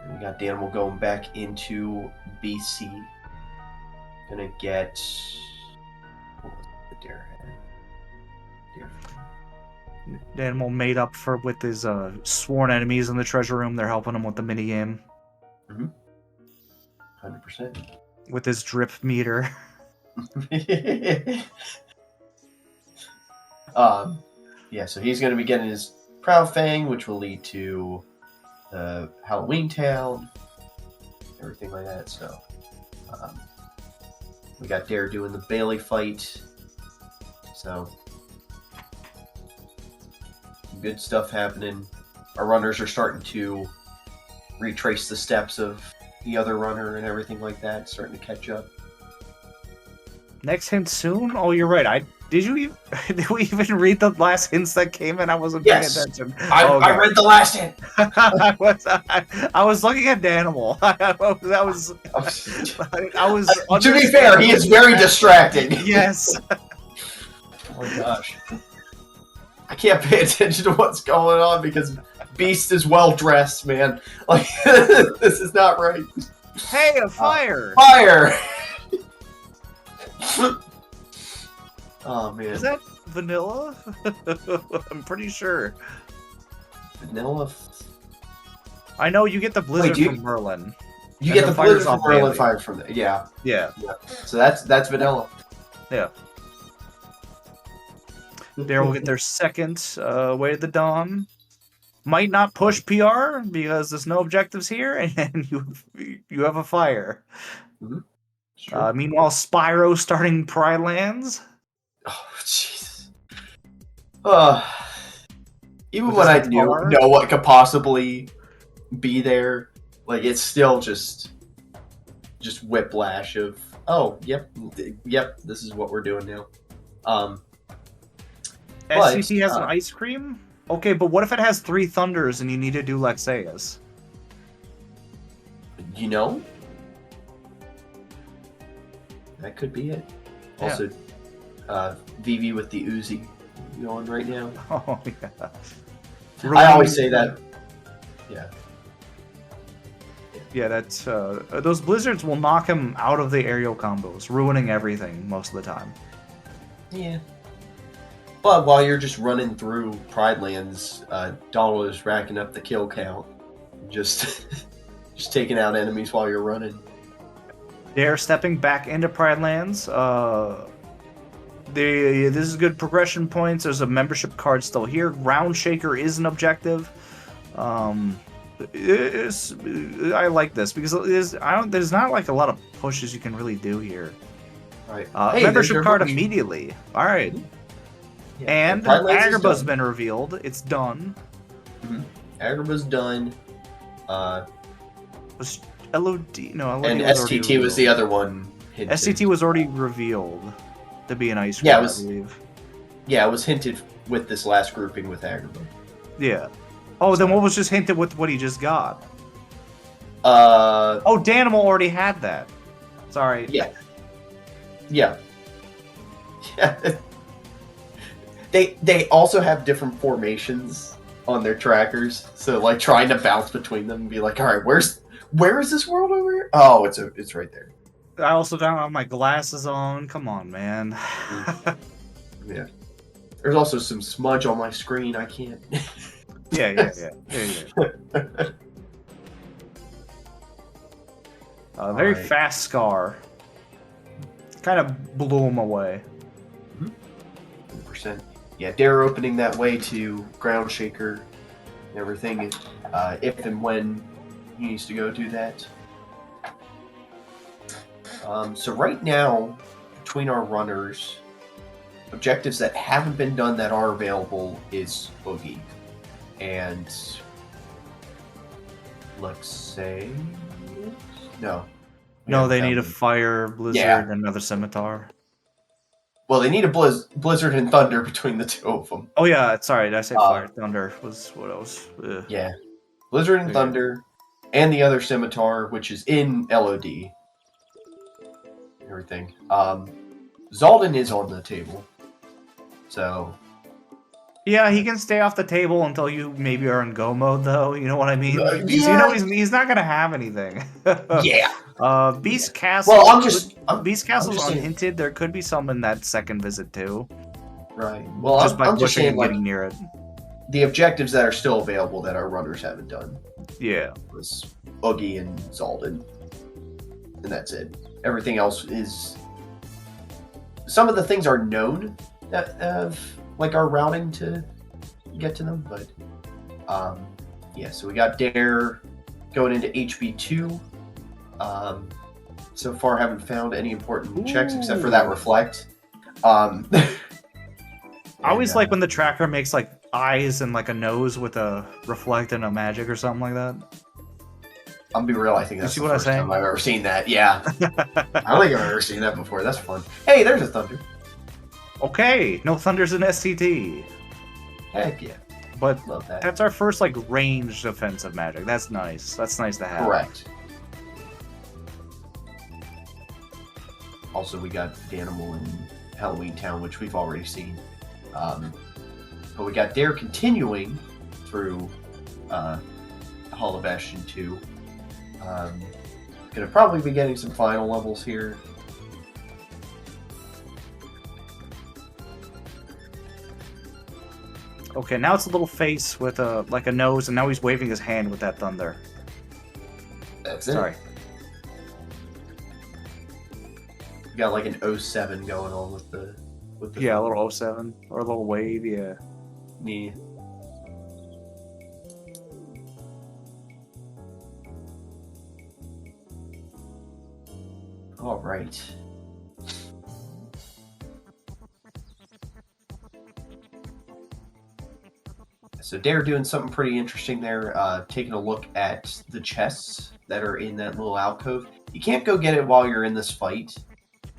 And we got Danimal going back into BC. Gonna get... What was the Dair head? Danimal made up with his sworn enemies in the treasure room. They're helping him with the minigame. 100%. With his drip meter. Yeah, so he's going to be getting his Proud Fang, which will lead to Halloween Town, everything like that. So we got Dair doing the Bailey fight. So good stuff happening. Our runners are starting to retrace the steps of the other runner and everything like that, starting to catch up. Next hint soon? Oh, you're right. Did we even read the last hints that came in? I wasn't paying attention. I read the last hint. I was looking at Danimal. I was. To be fair, he is very distracting. Yes. Oh my gosh. I can't pay attention to what's going on because Beast is well dressed, man. Like this is not right. Hey, a fire! Fire! Oh man. Is that vanilla? I'm pretty sure. Vanilla. I know you get the blizzard from Merlin. You get the blizzard from Merlin, fire from there. Yeah. Yeah. So that's vanilla. Yeah. Dair will get their second Way to the Dawn. Might not push PR because there's no objectives here, and you have a fire. Mm-hmm. Meanwhile, Spyro starting Pride Lands. Oh, Jesus. Even when I know what could possibly be there, like it's still just whiplash of, oh, yep, this is what we're doing now. SCP has an ice cream? Okay, but what if it has 3 thunders and you need to do Lexaeus? You know? That could be it. Yeah. Also, VV with the Uzi going right now. Oh, yeah. Really, I always say that. Yeah. Yeah, that's those blizzards will knock him out of the aerial combos, ruining everything most of the time. Yeah. But while you're just running through Pride Lands, Donald is racking up the kill count. Just taking out enemies while you're running. They're stepping back into Pride Lands. This is good progression points. There's a membership card still here. Ground Shaker is an objective. I like this because there's not like a lot of pushes you can really do here. Right. Membership card immediately. All right. Yeah, and Agrabah's been revealed. It's done. Mm-hmm. Agrabah's done. Was LOD? No, LOD and was STT was the other one. Hinted. STT was already revealed to be an ice cream, yeah, I believe. Yeah, it was hinted with this last grouping with Agrabah. Yeah. Oh, then what was just hinted with what he just got? Oh, Danimal already had that. Sorry. Yeah. Yeah. Yeah. They also have different formations on their trackers, so like trying to bounce between them and be like, all right, where is this world over here? Oh, it's right there. I also don't have my glasses on. Come on, man. Yeah. There's also some smudge on my screen. I can't. Yeah. Very right. fast Scar. Kind of blew him away. 100%. Yeah, Dair opening that way to Ground Shaker and everything, if and when he needs to go do that. So right now, between our runners, objectives that haven't been done that are available is Boogie. And let's say no. No, they need a Fire, Blizzard, and another Scimitar. Well, they need a Blizzard and Thunder between the two of them. Oh yeah, sorry, did I say Fire? Thunder was what I was. Yeah, Blizzard and Thunder, and the other Scimitar, which is in LOD. Everything. Zaldin is on the table, so. Yeah, he can stay off the table until you maybe are in go mode, though. You know what I mean? Yeah. You know he's not gonna have anything. Yeah. Beast Castle. Well, Beast Castle's unhinted. There could be some in that second visit too. Right. Well, just by I'm just saying, and getting near it. The objectives that are still available that our runners haven't done. Yeah. Was Oogie and Zaldin, and that's it. Everything else is. Some of the things are known that like our routing to get to them, but yeah. So we got Dair going into HB2. So far, haven't found any important checks except for that reflect. I always like when the tracker makes like eyes and like a nose with a reflect and a magic or something like that. I'll be real. I think that's the first time I've ever seen that. Yeah, I don't think I've ever seen that before. That's fun. Hey, there's a Thunder. Okay, no Thunders in STT. Heck yeah. But love that. That's our first like ranged offensive magic. That's nice. That's nice to have. Correct. Also, we got Danimal in Halloween Town, which we've already seen. But we got Dair continuing through Hall of Bastion 2. Gonna probably be getting some final levels here. Okay, now it's a little face with like a nose, and now he's waving his hand with that thunder. That's it. Sorry. We got like an 07 going on with the yeah, a little 07 or a little wave, yeah. Me. All right. So Dair doing something pretty interesting there, taking a look at the chests that are in that little alcove. You can't go get it while you're in this fight,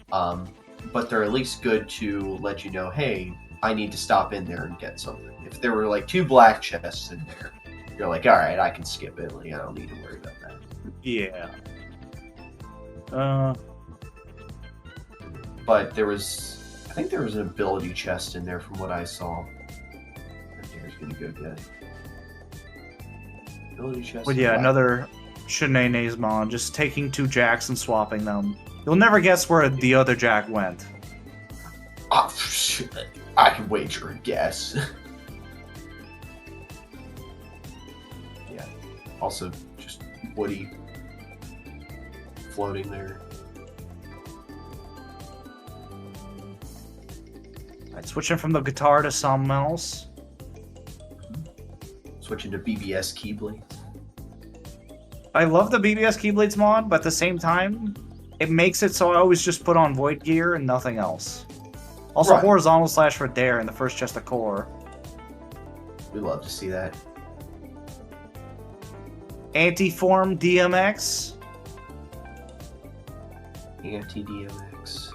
but they're at least good to let you know, hey, I need to stop in there and get something. If there were like 2 black chests in there, you're like, all right, I can skip it. Like, I don't need to worry about that. Yeah. But I think there was an ability chest in there from what I saw. Dair's gonna go get ability chest. Well, yeah, another Shanae's Mon, just taking 2 jacks and swapping them. You'll never guess where the other jack went. Oh, shit. I can wager a guess. Yeah. Also, just Woody floating there. Right, switching from the guitar to something else. Switching to BBS Keyblade. I love the BBS Keyblades mod, but at the same time, it makes it so I always just put on Void Gear and nothing else. Also, Right. horizontal slash for Dair in the first chest of core. We love to see that. Anti-form DMX. Anti-DMX.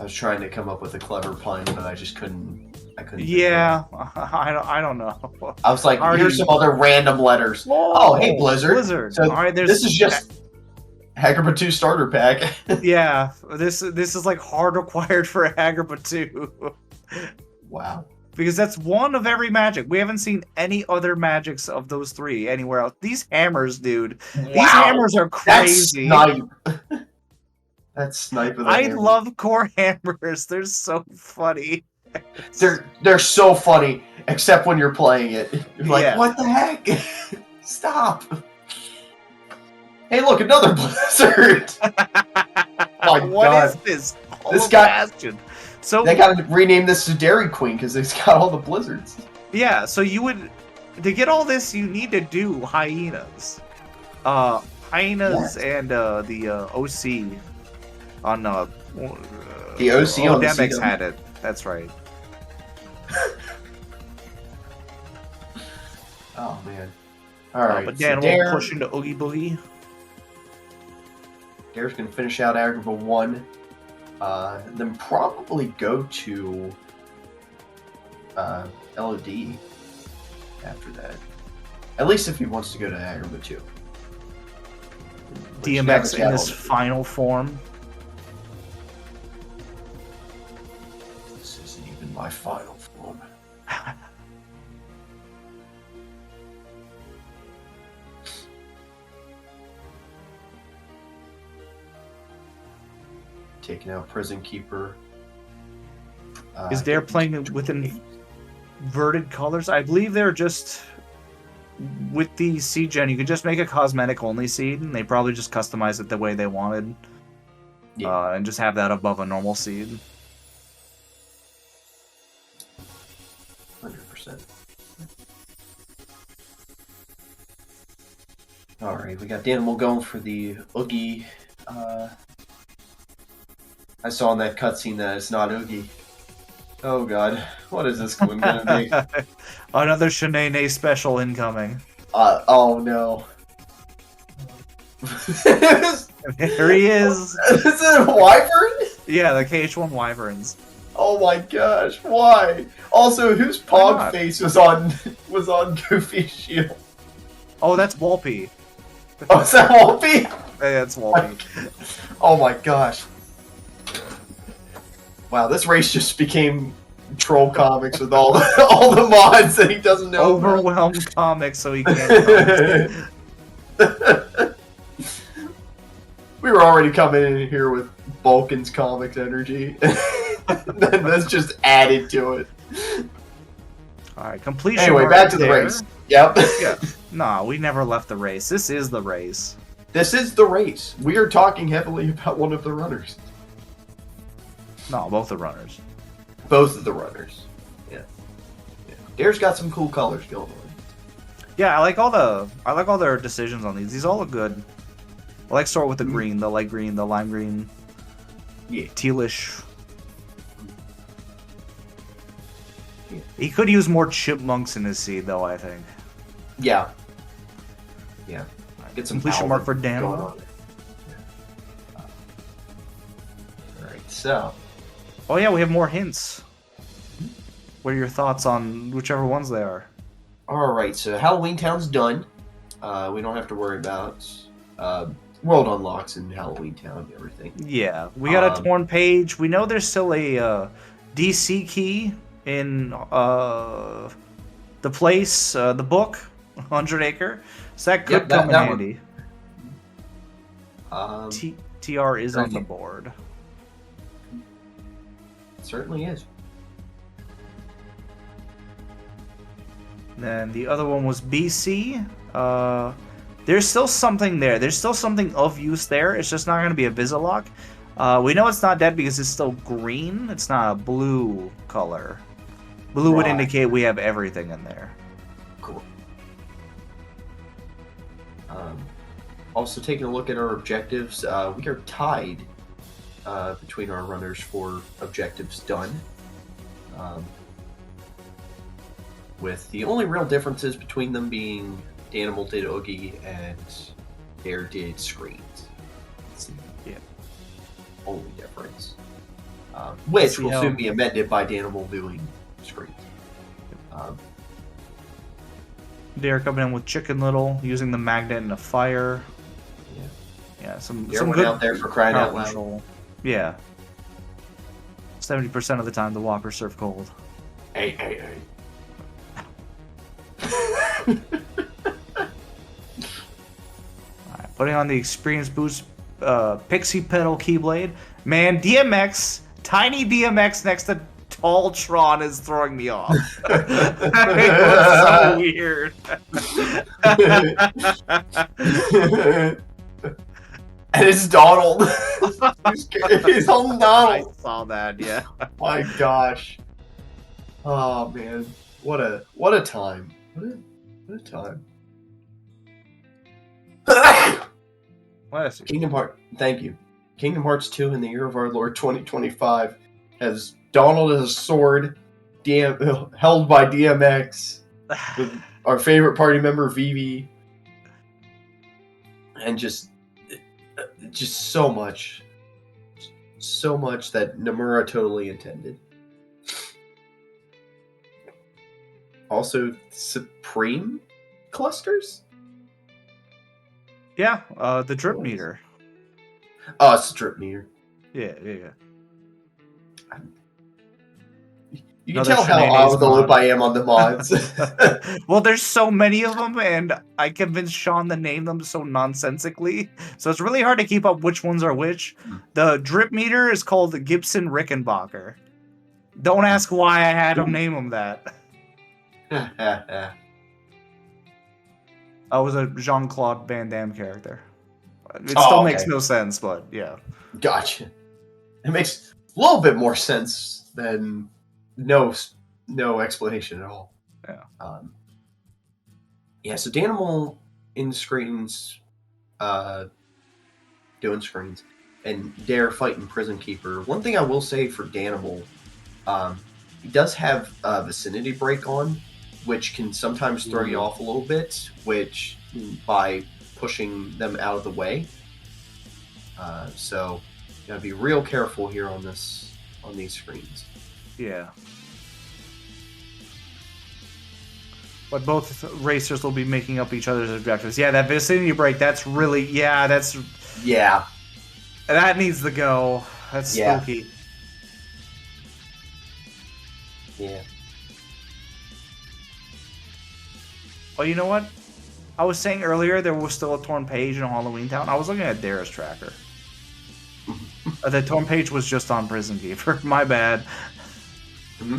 I was trying to come up with a clever pun, but I just couldn't. I couldn't. Yeah, I don't know. I was like, Already- here's some other random letters. Oh, hey, Blizzard. Blizzard. So all right, this is just Hagerba 2 starter pack. Yeah, this is like hard required for Agrippa 2. Wow. Because that's one of every magic. We haven't seen any other magics of those three anywhere else. These hammers, dude. Wow. These hammers are crazy. That's snipe. That's snipe with a I hammer. love core hammers. They're so funny. They're so funny, except when you're playing it. You're like, Yeah. what the heck? Stop. Hey, look, another Blizzard. My What God. is this? This Oh, guy- Bastion. So They gotta rename this to Dairy Queen because it's got all the Blizzards. yeah, so you would to get all this you need to do hyenas. Hyenas and the OC on The OC on the Demix CW. had it. That's right. Oh, man. Alright, But so Dan will Dair, push into Oogie Boogie. Dair's gonna finish out Agrabah 1. Then probably go to LOD after that. At least if he wants to go to Agrabah 2. Which never DMX in his channeled. final form. This isn't even my final form. Taking out Prison Keeper. Is Dair playing with inverted colors? I believe they're just with the seed gen. You could just make a cosmetic only seed, and they probably just customize it the way they wanted, Yeah. and just have that above a normal seed. 100%. Alright, we got Danimal going for the Oogie. I saw in that cutscene that it's not Oogie. Oh god, what is this one gonna be? Another Shanae special incoming. Oh no. There he is. Is it a wyvern? Yeah, the KH1 Wyverns. Oh my gosh, why? Also, whose Why pog not? face was on Goofy's shield? Oh, that's Walpy. Oh, is that Wolfie? Yeah, that's Walpy. Oh my gosh. Wow, this race just became troll comics with all the mods that he doesn't know. Overwhelmed comics, so he can't. We were already coming in here with Vulcan's comics energy. Then that's just added to it. Alright, completion. Anyway, mark back to the there. race. Yep. Yeah. Nah, we never left the race. This is the race. This is the race. We are talking heavily about one of the runners. No, both the runners. Both of the runners. Yeah. Dair's got some cool colors going on. Yeah, I like all their decisions on these. These all look good. I like start with the green, the light green, the lime green. Yeah. Tealish. Yeah. He could use more chipmunks in his seed, though, I think. Yeah. Yeah. Get some Completion mark for Dan. going on there. Alright, so. Oh yeah, we have more hints. What are your thoughts on whichever ones they are? Alright, so Halloween Town's done. We don't have to worry about world unlocks in Halloween Town and everything. Yeah, we got a torn page. We know there's still a DC key in the place, the book, 100 Acre. So that could Yep, come in that handy. TR is on the board. Certainly is. Then the other one was BC. there's still something there. There's still something of use there. It's just not going to be a Visilock. We know it's not dead because it's still green. It's not a blue color. Blue would indicate we have everything in there. Cool. Also, taking a look at our objectives, we are tied between our runners for objectives done. With the only real differences between them being Danimal did Oogie and Dair did screens. That's the only difference. Which will soon be amended by Danimal doing screens. Dair coming in with Chicken Little, using the magnet and the fire. Yeah, some good out there for crying out loud. Control. Yeah. 70% of the time, the walkers serve cold. Hey. Alright, putting on the experience boost pixie pedal keyblade. Man, DMX, tiny DMX next to tall Tron is throwing me off. It was so weird. And it's Donald. He's on Donald. I saw that, yeah. My gosh. Oh man. What a time. What a time. Kingdom Hearts. Thank you. Kingdom Hearts 2 in the year of our Lord 2025 has Donald as a sword, held by DMX, with our favorite party member Vivi, and just so much that Nomura totally intended. Also, Supreme clusters? Yeah, the drip meter. Oh, it's the drip meter. Yeah. You can tell how out of the loop I am on the mods. Well, there's so many of them, and I convinced Sean to name them so nonsensically. So it's really hard to keep up which ones are which. The drip meter is called the Gibson Rickenbacker. Don't ask why I had him name him that. I was a Jean-Claude Van Damme character. It still makes no sense, but yeah. Gotcha. It makes a little bit more sense than no explanation at all. Yeah. So Danimal in screens, doing screens, and Dair fighting Prison Keeper. One thing I will say for Danimal, he does have Vicinity Break on, which can sometimes throw you off a little bit, which by pushing them out of the way. So you gotta be real careful here on these screens. Yeah. But both racers will be making up each other's objectives. Yeah, that Vicinity Break, that's really... Yeah. That needs to go. That's spooky. Yeah. Oh, you know what? I was saying earlier there was still a torn page in Halloween Town. I was looking at Dair's tracker. The torn page was just on Prison Keeper. My bad. Mm-hmm.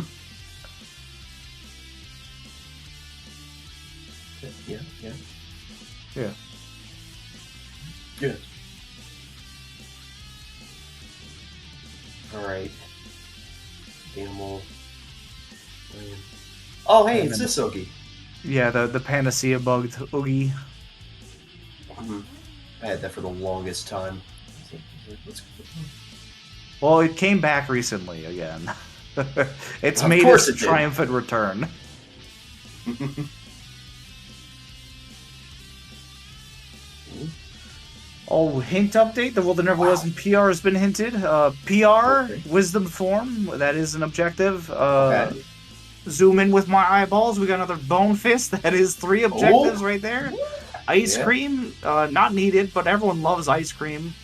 Yeah. Good. All right. Danimal. Oh, hey, it's this Oogie. Yeah, the Panacea bugged Oogie. Mm-hmm. I had that for the longest time. Well, it came back recently again. It's Of made course its it did. triumphant return. Oh, hint update? Well, there never was, and PR has been hinted. PR, Wisdom Form, that is an objective. Okay. Zoom in with my eyeballs. We got another Bone Fist. That is 3 objectives right there. Ice Cream, not needed, but everyone loves Ice Cream.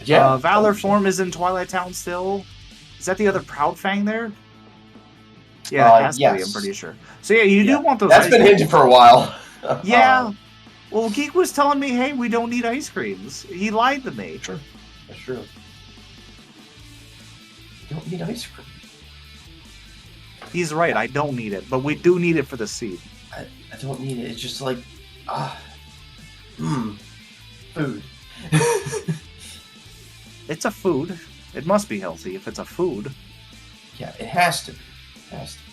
Yeah. Valor Form is in Twilight Town still. Is that the other Proud Fang there? Yeah, it has to be, I'm pretty sure. So yeah, you do want those. That's been hinted for a while. Yeah. Well, Geek was telling me, hey, we don't need ice creams. He lied to me. Sure. That's true. You don't need ice cream. He's right, I don't need it, but we do need it for the seed. I don't need it. It's just like, Food. It's a food. It must be healthy if it's a food. Yeah, it has to be. It has to be.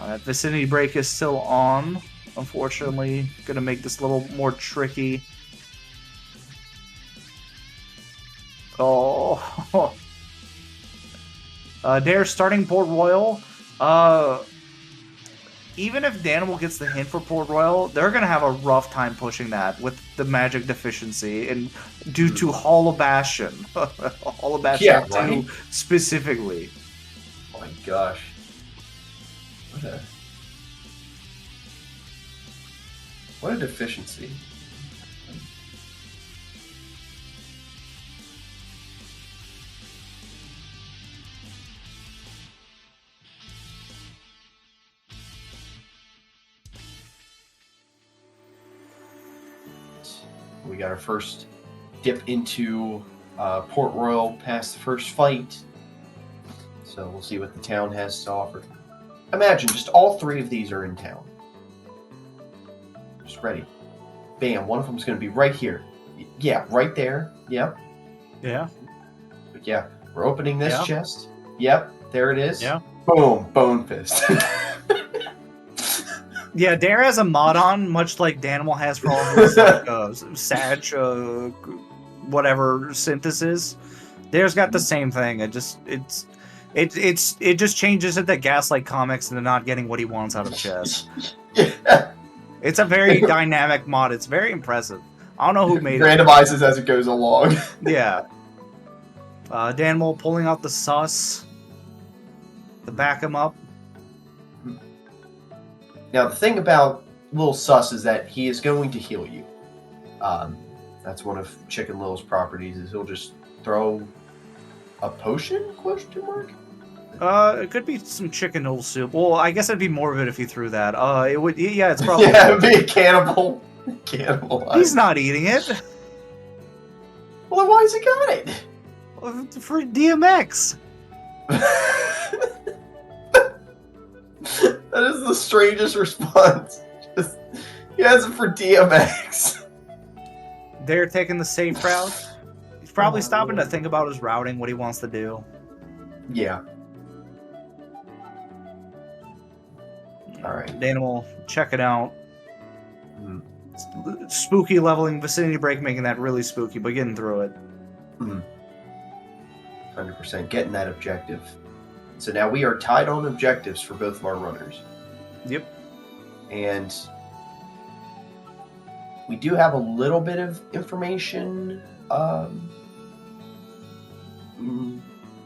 That vicinity break is still on. Unfortunately, gonna make this a little more tricky. Oh, Dair starting Port Royal. Even if Danimal gets the hint for Port Royal, they're gonna have a rough time pushing that with the magic deficiency and due to Hall of Bastion, Hall of Bastion Yeah, 2 right? specifically. Oh my gosh. What a deficiency. We got our first dip into Port Royal past the first fight. So we'll see what the town has to offer. Imagine just all three of these are in town. Just ready. Bam, one of them's going to be right here. Yeah, right there. Yep. Yeah. But yeah, we're opening this chest. Yep, there it is. Yeah. Boom, Bone Fist. Yeah, Dair has a mod on, much like Danimal has for all of his like Sag, whatever synthesis. Dair's got the same thing. It just changes it to Gaslight Comics into not getting what he wants out of chess. Yeah. It's a very dynamic mod. It's very impressive. I don't know who made it. Randomizes as it goes along. Yeah. Danimal pulling out the sus to back him up. Now, the thing about Lil Sus is that he is going to heal you. That's one of Chicken Lil's properties, is he'll just throw a potion, question mark? It could be some chicken noodle soup. Well, I guess it'd be more of it if you threw that. It would, yeah, it's probably... Yeah, it'd be a cannibal. He's not eating it. Well, then why has he got it? For DMX. That is the strangest response. Just, he has it for DMX. They're taking the safe route. He's probably stopping to think about his routing, what he wants to do. Yeah. Alright. Danimal, check it out. Spooky leveling, vicinity break, making that really spooky, but getting through it. 100%. Getting that objective. So now we are tied on objectives for both of our runners. Yep. And we do have a little bit of information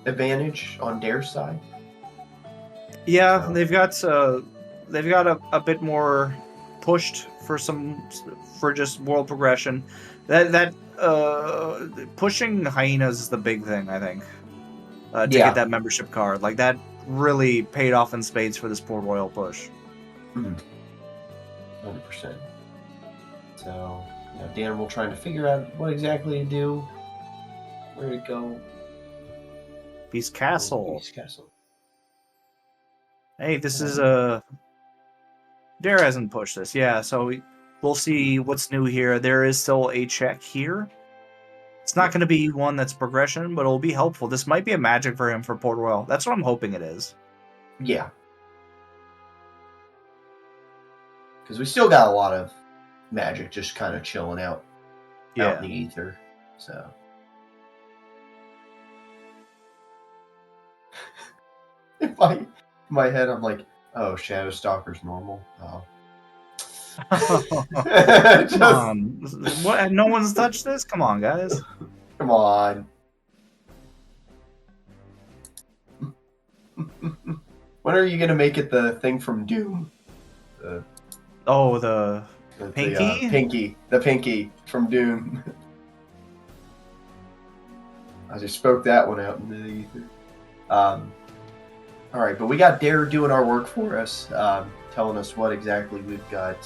advantage on Dair's side. Yeah, so they've got a bit more pushed for just world progression. That pushing hyenas is the big thing, I think. To get that membership card. Like, that really paid off in spades for this Port Royal push. 100%. So, Danimal trying to figure out what exactly to do, where to go. Beast Castle. Beast Castle. Hey, this is Dair hasn't pushed this, yeah. So we'll see what's new here. There is still a check here. It's not going to be one that's progression, but it'll be helpful. This might be a magic for him for Port Royal. That's what I'm hoping it is. Yeah. Because we still got a lot of magic just kind of chilling out in the ether. So. in my head, I'm like, oh, Shadow Stalker's normal. Oh. Come on. What? No one's touched this? Come on, guys. Come on. When are you going to make it the thing from Doom? The Pinky? The Pinky from Doom. I just spoke that one out into the ether. Alright, but we got Dair doing our work for us, telling us what exactly we've got,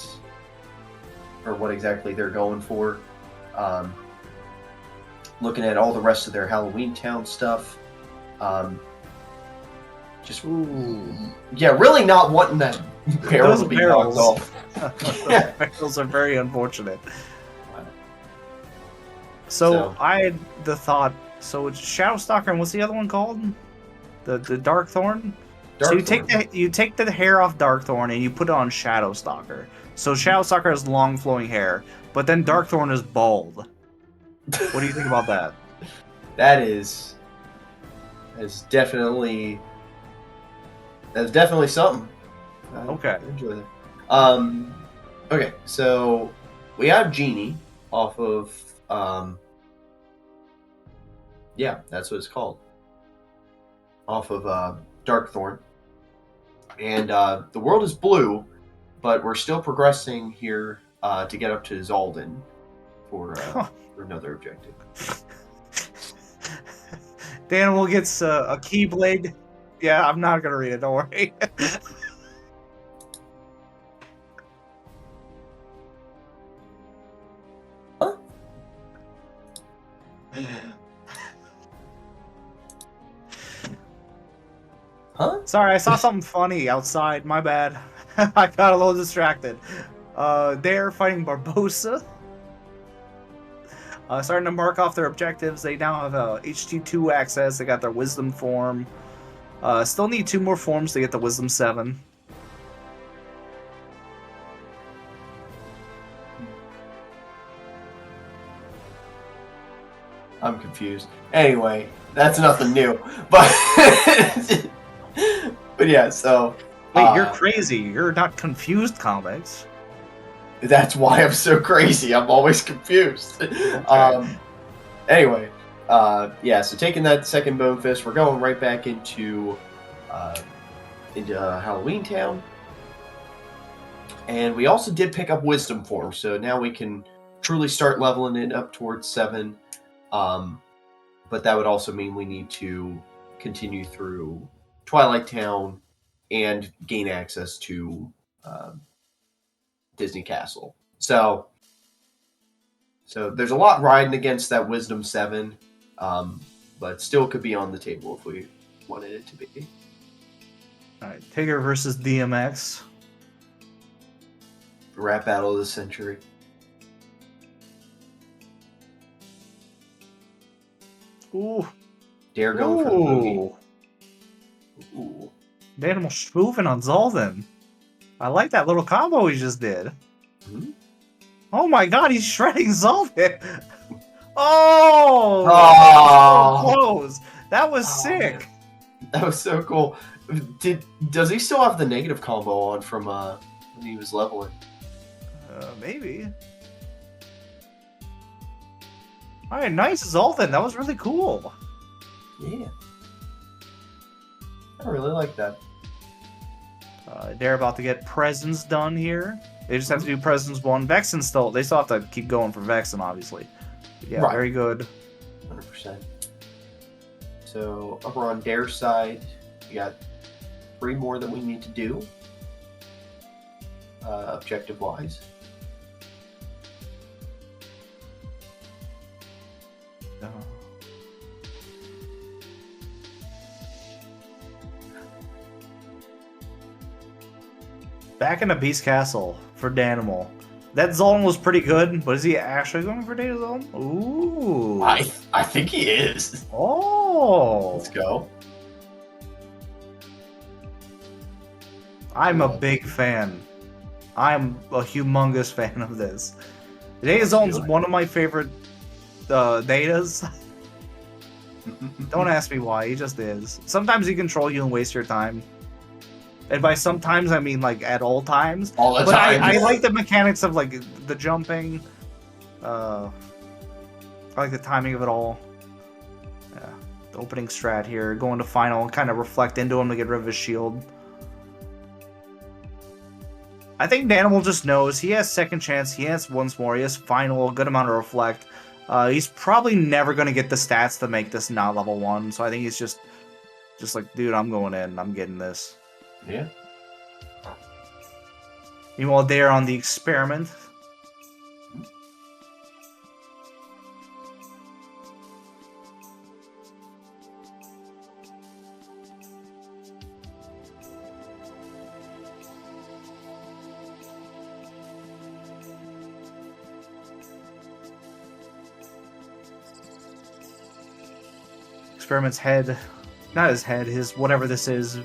or what exactly they're going for. Looking at all the rest of their Halloween Town stuff. Just Ooh. yeah, really not wanting that barrel Those to be knocked barrels. off. Those barrels are very unfortunate. So So I had the thought. So it's Shadowstalker, and what's the other one called? The Darkthorn. So Darkthorn. you take the hair off Darkthorn and you put it on Shadowstalker. So Shadowstalker has long flowing hair, but then Darkthorn is bald. What do you think about that? That is definitely something. Okay. I enjoy that. Okay, so we have Genie off of yeah, that's what it's called. Off of Darkthorn. And the world is blue, but we're still progressing here to get up to Zalden for another objective. Danimal gets a Keyblade. Yeah, I'm not gonna read it. Don't worry. Huh? Huh? Sorry, I saw something funny outside. My bad. I got a little distracted. They're fighting Barbosa. Starting to mark off their objectives. They now have HT2 access. They got their Wisdom form. Still need 2 more forms to get the Wisdom 7. I'm confused. Anyway, that's nothing new. But but yeah, so Wait, you're crazy. You're not confused, comics. that's why I'm so crazy. I'm always confused. Okay. Anyway, yeah. So taking that second Bone Fist, we're going right back into Halloween Town, and we also did pick up Wisdom form, so now we can truly start leveling it up towards 7. But that would also mean we need to continue through Twilight Town and gain access to Disney Castle. So there's a lot riding against that Wisdom 7, but still could be on the table if we wanted it to be. Alright, Tigger versus DMX. Rap battle of the century. Ooh. Dair going for the boogie. Ooh. Ooh. Danimal spoofing on Zolden. I like that little combo he just did. Hmm? Oh my god, he's shredding Zolden! Oh! Oh! So close! That was sick! Man. That was so cool. Does he still have the negative combo on from when he was leveling? Maybe. Alright, nice Zolden. That was really cool. Yeah. I really like that. They're about to get Presents done here. They just have to do Presents 1. Vexen still, they still have to keep going for Vexen, obviously. But yeah, Right. very good. 100%. So over on Dair's side, we got 3 more that we need to do, objective-wise. Back in the Beast Castle for Danimal. That Zolden was pretty good, but is he actually going for Data Zolden? Ooh. I think he is. Oh. Let's go. I'm a big fan. I'm a humongous fan of this. Data Zolden's one of my favorite datas. Don't ask me why, he just is. Sometimes he control you and waste your time. And by sometimes, I mean like at all times. All the but time. I like the mechanics of like the jumping. I like the timing of it all. Yeah, the opening strat here, going to final, and kind of reflect into him to get rid of his shield. I think Danimal just knows he has second chance. He has once more. He has final, a good amount of reflect. He's probably never going to get the stats to make this not level 1. So I think he's just like, dude, I'm going in. I'm getting this. Yeah. Meanwhile, they're on the experiment. Experiment's head, not his head, his whatever this is,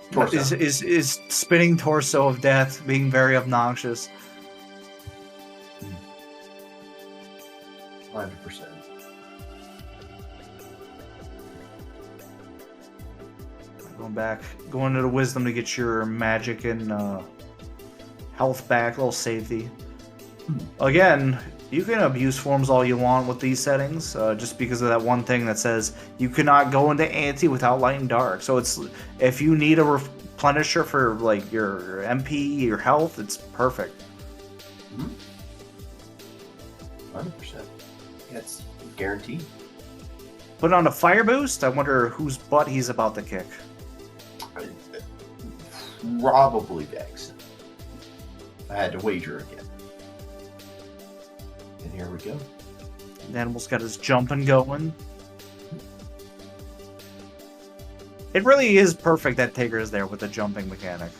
Torso. is spinning torso of death, being very obnoxious. 100%. Going back, going to the wisdom to get your magic and health back, a little safety. Again, you can abuse forms all you want with these settings, just because of that one thing that says you cannot go into ante without light and dark. So it's if you need a replenisher for like your MP, your health, it's perfect. 100%. That's guaranteed. Put on a fire boost. I wonder whose butt he's about to kick. Probably Vex. I had to wager again. And here we go. The animal's got his jumping going. It really is perfect that Tigger is there with the jumping mechanic.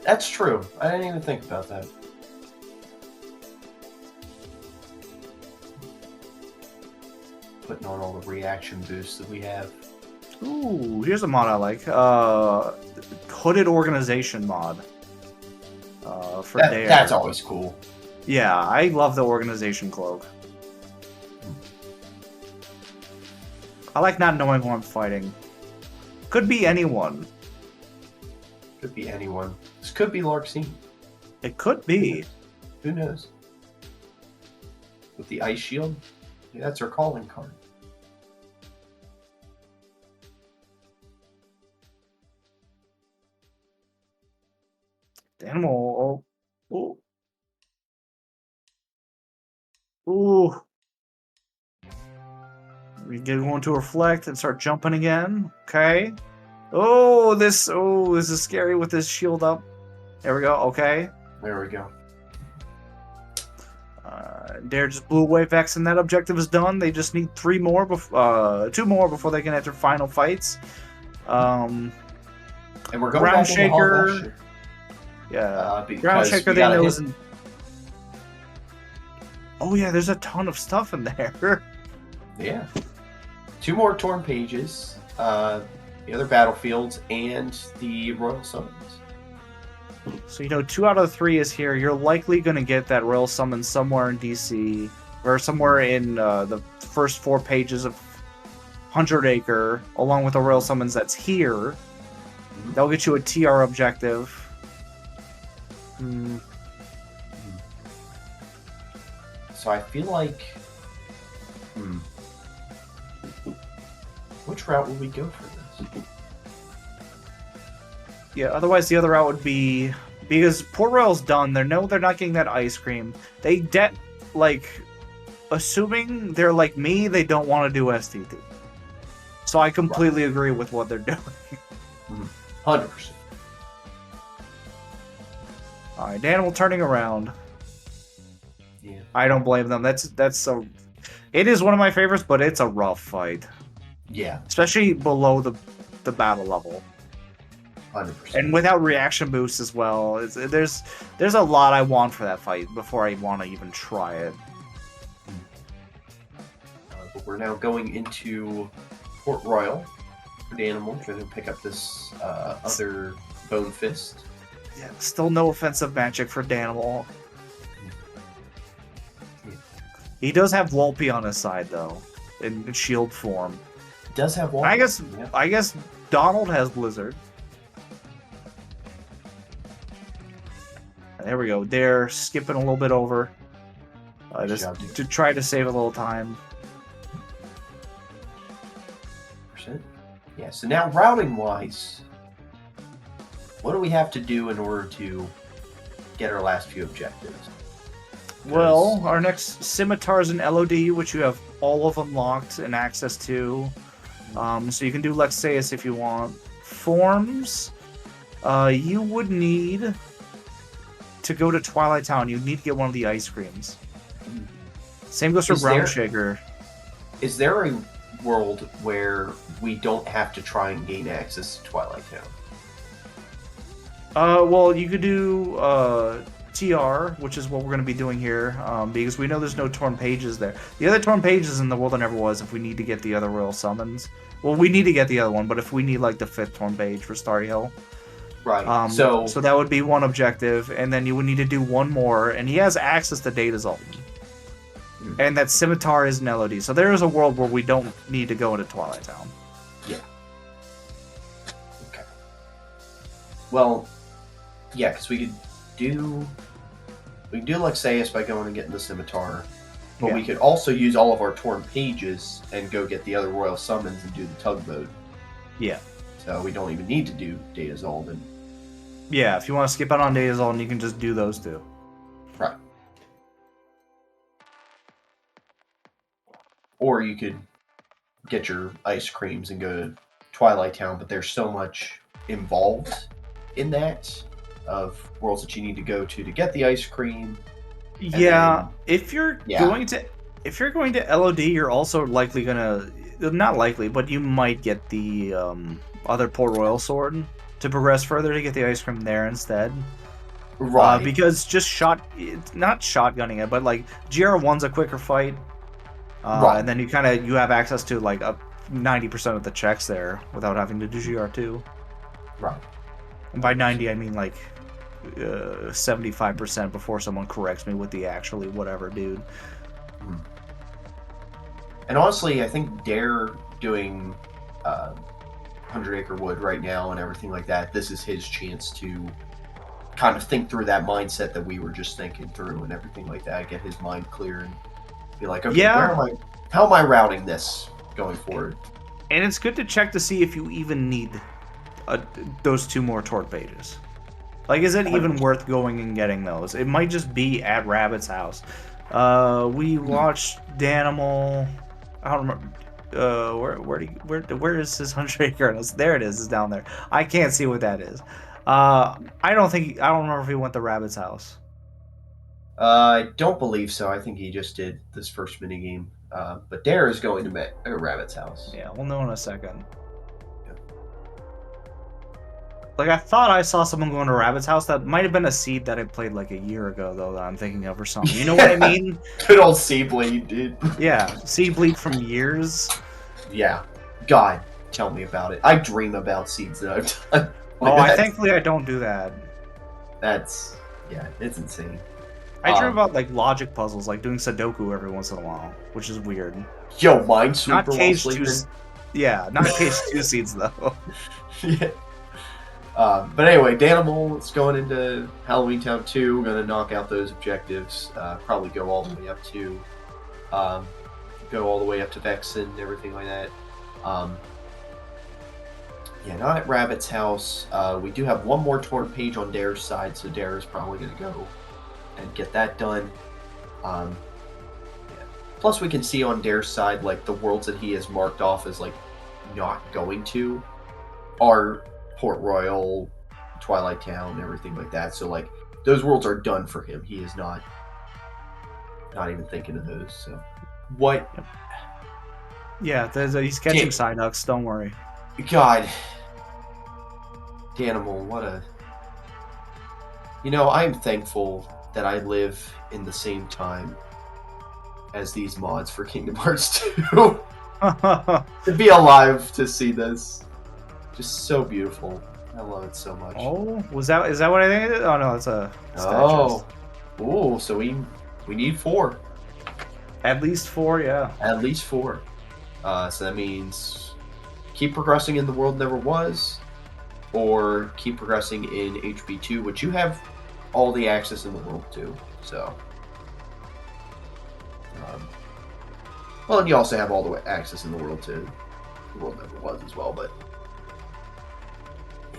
That's true. I didn't even think about that. Putting on all the reaction boosts that we have. Ooh, here's a mod I like. Hooded Organization mod. For Dair. That's always cool. Yeah, I love the Organization cloak. I like not knowing who I'm fighting. Could be anyone. Could be anyone. This could be Larxene. It could be. Who knows? With the ice shield, yeah, that's her calling card. The animal. Oh. Ooh. Ooh. We get one to reflect and start jumping again. Okay. Oh, this is scary with this shield up. There we go. Okay. There we go. Dair just blew away Vex, and that objective is done. They just need two more before they can enter final fights. And we're going Ground back into Hall Shaker. Bullshit. Yeah. Because Ground Shaker, we they gotta know hit- isn't. Oh yeah, there's a ton of stuff in there. Yeah. 2 more torn pages, the other battlefields, and the Royal Summons. So 2 out of 3 is here. You're likely going to get that Royal Summon somewhere in DC, or somewhere in the first 4 pages of 100 Acre, along with the Royal Summons that's here. That'll get you a TR objective. So I feel like... Which route will we go for this? Yeah, otherwise the other route would be... Because Port Royal's done, they're not getting that ice cream. Assuming they're like me, they don't want to do STT. So I completely agree with what they're doing. 100%. Alright, Danimal turning around. Yeah. I don't blame them. It is one of my favorites, but it's a rough fight. Yeah. Especially below the battle level. 100%. And without reaction boosts as well. There's a lot I want for that fight before I want to even try it. But we're now going into Port Royal for the animal. Trying to pick up this other Bone Fist. Yeah, still no offensive magic for Danimal. He does have Volpe on his side though, in shield form. Does have one. I guess Donald has Blizzard. There we go. They're skipping a little bit over, just to try to save a little time. Yeah. So now routing wise, what do we have to do in order to get our last few objectives? Well, our next Scimitars and LOD, which you have all of unlocked and access to. So you can do Lexaeus if you want. Forms, you would need to go to Twilight Town. You need to get one of the ice creams. Same goes for Ground Shaker. Is there a world where we don't have to try and gain access to Twilight Town? Well, you could do TR, which is what we're going to be doing here, because we know there's no torn pages there. The other torn pages in the world that never was, if we need to get the other royal summons. Well, we need to get the other one, but if we need like the 5th torn page for Starry Hill. Right. So that would be one objective, and then you would need to do one more, and he has access to Data Zoltan. And that Scimitar is an LOD. So there is a world where we don't need to go into Twilight Town. Yeah. Okay. Well, yeah, because we could do Lexaeus by going and getting the Scimitar, but we could also use all of our torn pages and go get the other royal summons and do the tugboat. Yeah. So we don't even need to do Data Zoltan. Yeah, if you want to skip out on Data Zoltan, you can just do those two. Right. Or you could get your ice creams and go to Twilight Town, but there's so much involved in that of worlds that you need to go to get the ice cream. Yeah, if you're going to LOD, you're also likely gonna not likely, but you might get the other Port Royal sword to progress further to get the ice cream there instead. Right. Because just not shotgunning it, but like GR1's a quicker fight. Right. And then you have access to like 90% of the checks there without having to do GR2. Right. And by 90, I mean like 75% before someone corrects me with the actually whatever, dude. And honestly, I think Dair doing 100 Acre Wood right now and everything like that, this is his chance to kind of think through that mindset that we were just thinking through and everything like that, get his mind clear and be like, okay, how am I routing this going forward? And it's good to check to see if you even need those 2 more torque pages. Like, is it even worth going and getting those? It might just be at Rabbit's house. We watched Danimal. I don't remember. Where is his 100 Acre? There it is. It's down there. I can't see what that is. I don't remember if he went to Rabbit's house. I don't believe so. I think he just did this first minigame. But Dair is going to Rabbit's house. Yeah, we'll know in a second. Yeah. Like, I thought I saw someone going to Rabbit's house. That might have been a seed that I played like a year ago, though, that I'm thinking of or something. You know what I mean? Good old Seableed, dude. Yeah, Seableed from years. Yeah. God, tell me about it. I dream about seeds that I've done. Thankfully I don't do that. It's insane. I dream about like logic puzzles, like doing Sudoku every once in a while, which is weird. Yo, Minesweeper not KH2. Yeah, not KH2 seeds though. Yeah. But anyway, Danimal is going into Halloween Town 2. We're going to knock out those objectives. Probably go all the way up to Vex and everything like that. Not at Rabbit's house. We do have one more torn page on Dair's side, so Dair is probably going to go and get that done. Plus, we can see on Dair's side, like, the worlds that he has marked off as, like, not going to are Port Royal, Twilight Town, everything like that. So, like, those worlds are done for him. He is not even thinking of those. So, what? Yeah, he's catching Psyducks. Don't worry. God, Danimal, what a... I'm thankful that I live in the same time as these mods for Kingdom Hearts 2. To be alive to see this. Just so beautiful. I love it so much. Oh, is that what I think it is? Oh no, it's a Ooh, so we need 4. At least 4, yeah. At least 4. So that means keep progressing in the world never was, or keep progressing in HB2, which you have all the access in the world to. So, and you also have all the access in the world to the world never was as well. But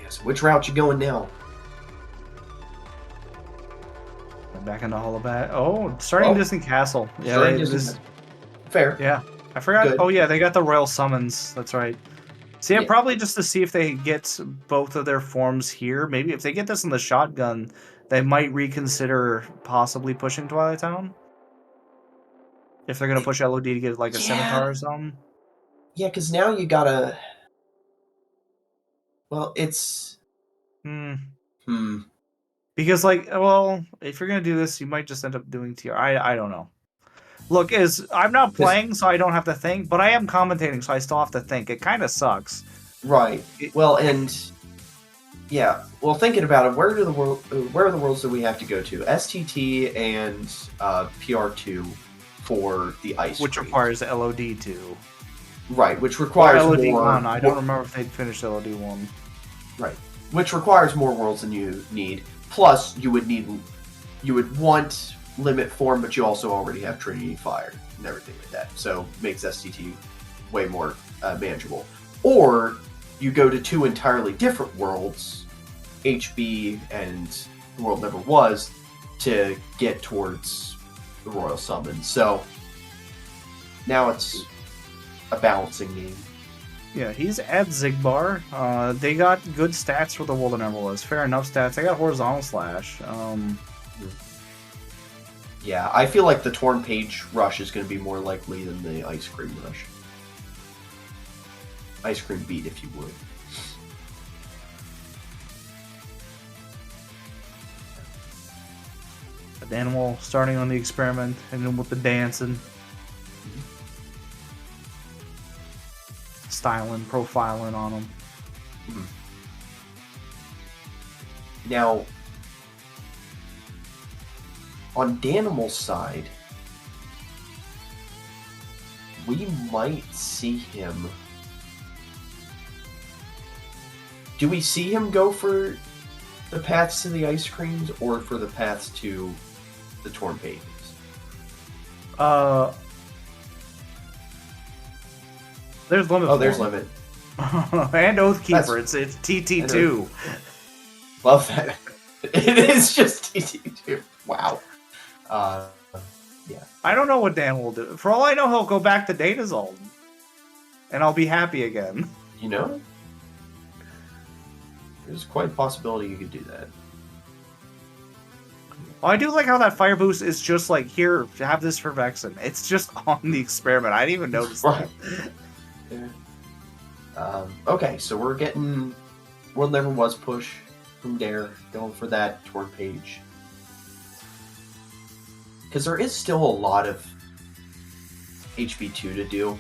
yes, which route you going now? Back into Hollaback. Oh, starting Disney Castle. Yeah, fair. Yeah, I forgot. Good. Oh yeah, they got the royal summons. That's right. So yeah, probably just to see if they get both of their forms here. Maybe if they get this in the shotgun, they might reconsider possibly pushing Twilight Town. If they're gonna push LOD to get like a Scimitar or something. Yeah, because now you gotta. Well, it's. Because, like, well, if you're gonna do this, you might just end up doing TR. I don't know. Look, I'm not Because playing, so I don't have to think, but I am commentating, so I still have to think. It kind of sucks. right. It, Well, and yeah. Well, thinking about it, where are the worlds that we have to go to? STT and PR2 for the ice which cream. requires LOD2. Right, which Or requires LOD1. more. I don't remember if they'd finished LOD1. Right, which requires more worlds than you need. Plus, you would want limit form, but you also already have Trinity Fire and everything like that. So makes STT way more manageable. Or you go to two entirely different worlds, HB and the world never was, to get towards the Royal Summon. So now it's a balancing game. Yeah, he's at Zigbar. They got good stats for the World of Never Was. Fair enough stats. They got Horizontal Slash. Yeah, I feel like the Torn Page Rush is going to be more likely than the Ice Cream Rush. Ice Cream Beat, if you would. Danimal starting on the experiment and then with the dancing. Styling, profiling on him. Now, on Danimal's side, we might see him. Do we see him go for the paths to the ice creams or for the paths to the Torn Pages? There's Limit. Oh, there's Limit. And Oathkeeper. It's TT2. Love that. It is just TT2. Wow. Yeah. I don't know what Dan will do. For all I know, he'll go back to Data Zone. And I'll be happy again. You know? There's quite a possibility you could do that. Well, I do like how that fire boost is just like, here, have this for Vexen. It's just on the experiment. I didn't even notice that. Yeah. Okay, so we're getting World Never Was push from Dair, going for that Torn Page. Because there is still a lot of HB2 to do.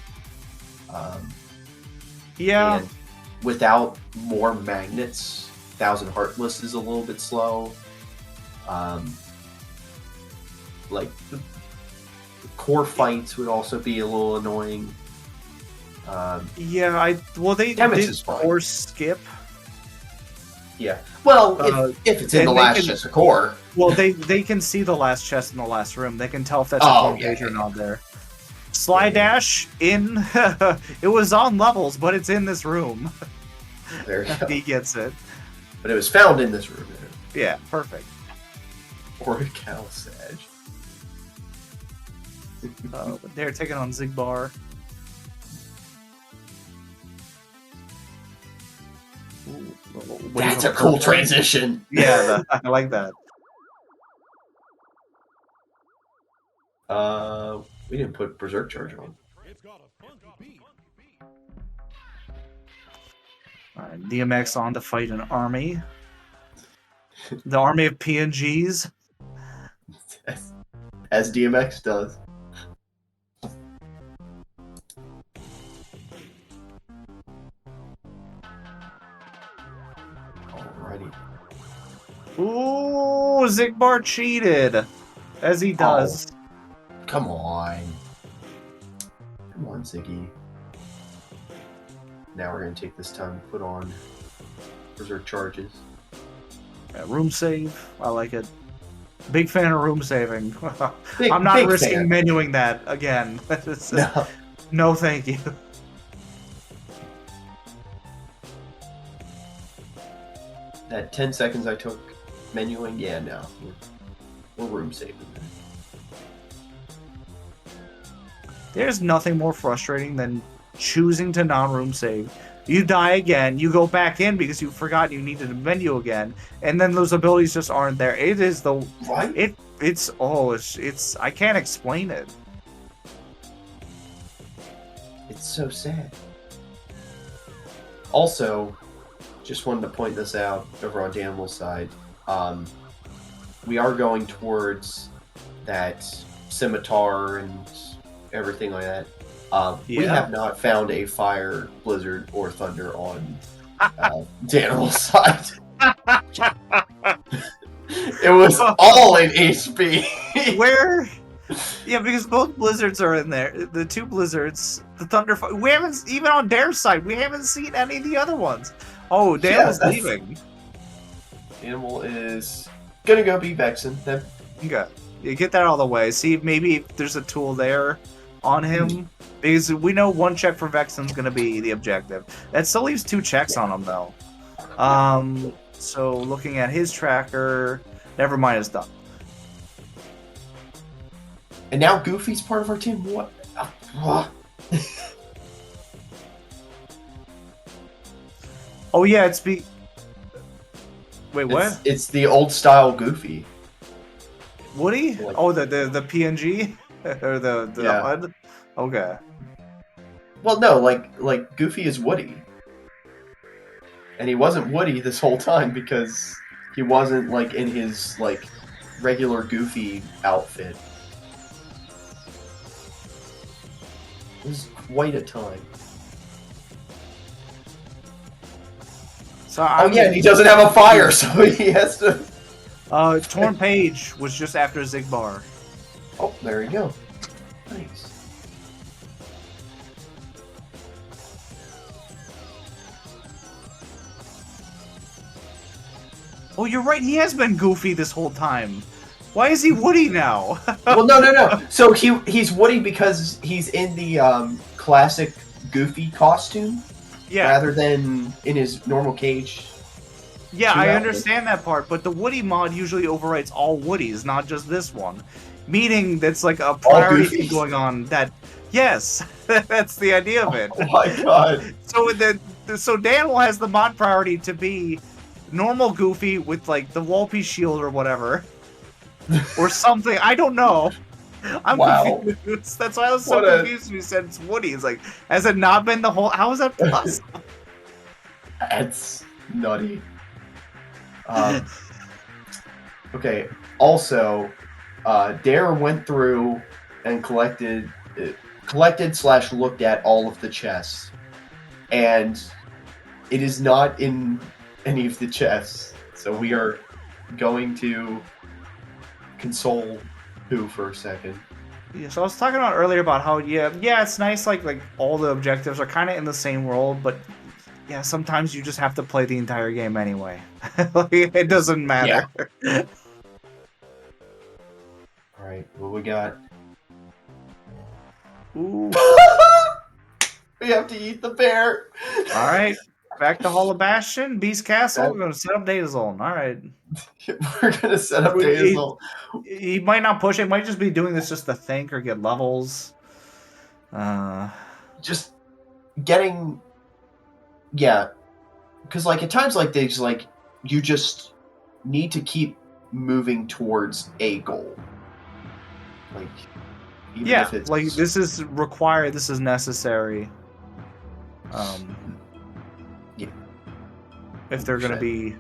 Yeah. And without more magnets, 1000 Heartless is a little bit slow. Like, the core fights would also be a little annoying. Yeah, they did core skip. Yeah. Well, if it's in the last chest of core. Well, they can see the last chest in the last room. They can tell if that's a Torn Page or not there. Slide Dash in. It was on levels, but it's in this room. There you go. He gets it. But it was found in this room. Yeah, perfect. Or a Cal Sag. But they're taking on Zigbar. Ooh, that's a cool transition. Yeah, I like that. We didn't put Berserk Charge on. Alright, DMX on to fight an army. The army of PNGs. As DMX does. Alrighty. Ooh, Zigbar cheated. As he does. Oh, come on. Come on, Ziggy. Now we're going to take this time to put on Berserk Charges. Yeah, room save. I like it. Big fan of room saving. Big, I'm not big risking fan. menuing that again. No. No, thank you. That 10 seconds I took menuing, yeah, no. We're room saving. There's nothing more frustrating than choosing to non-room save. You die again, you go back in because you forgot you needed a menu again, and then those abilities just aren't there. It is the right. It's I can't explain it. It's so sad. Also, just wanted to point this out over on Danimal's side. we are going towards that scimitar and everything like that. We Yeah. have not found a fire, blizzard, or thunder on Danimal's side. It was all in HP. Where? Yeah, because both blizzards are in there. The two blizzards, the thunder. We haven't even on Dair's side. We haven't seen any of the other ones. Oh, Danimal's leaving. Danimal is gonna go be Vexen. Then Okay, you get that out of the way. See if maybe there's a tool there on him, because we know one check for Vexen's gonna be the objective. That still leaves 2 checks on him though. So looking at his tracker, never mind, it's done. And now Goofy's part of our team. What? Oh yeah, it's Wait, what? It's the old style Goofy. Woody? Like, oh, the PNG or the yeah. HUD? Okay. Well, no, like Goofy is Woody, and he wasn't Woody this whole time because he wasn't like in his like regular Goofy outfit. It was quite a time. So and he doesn't have a fire, so he has to. Torn Page was just after Zigbar. Oh, there you go. Nice. Oh, you're right. He has been Goofy this whole time. Why is he Woody now? Well, no. So he's Woody because he's in the classic Goofy costume, rather than in his normal cage. Yeah, I understand that part, but the Woody mod usually overwrites all Woodies, not just this one. Meaning that's like a priority thing going on. That yes, that's the idea of it. Oh my god! So Danimal has the mod priority to be normal Goofy with like the Walpy shield or whatever, or something. I don't know. I'm confused. That's why I was so confused when you said it's Woody. It's like, has it not been the whole? How is that possible? That's nutty. Okay. Also, Dair went through and collected / looked at all of the chests, and it is not in any of the chests. So we are going to console who for a second. Yeah, so I was talking about earlier about how it's nice like all the objectives are kind of in the same world, but yeah, sometimes you just have to play the entire game anyway. Like, it doesn't matter. Yeah. All right, what we got? Ooh. We have to eat the bear. All right, back to Hall of Bastion, Beast Castle. We're gonna set up Data Zone. All right. We're gonna set up Data Zone. He might not push it. Might just be doing this just to think or get levels. Just getting. Yeah, because like at times like these, like you just need to keep moving towards a goal. Like, even if it's... like this is required. This is necessary. Yeah. If they're gonna be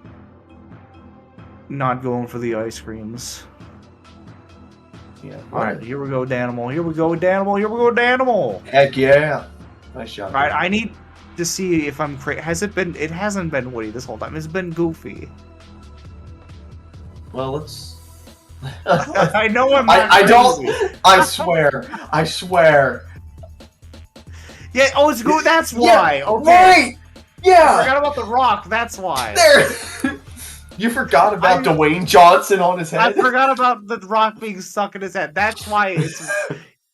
not going for the ice creams. Yeah. All right, here we go, Danimal. Here we go, Danimal. Here we go, Danimal. Heck yeah! Nice job. All right, I need to see if I'm crazy. Has it been? It hasn't been Woody this whole time. It's been Goofy. Well, let's. I know I'm not I don't. I swear. Yeah. Oh, it's Goofy. That's why. Yeah, okay. Right. Yeah. I forgot about the rock. That's why. There. You forgot about Dwayne Johnson on his head. I forgot about the rock being stuck in his head. That's why it's.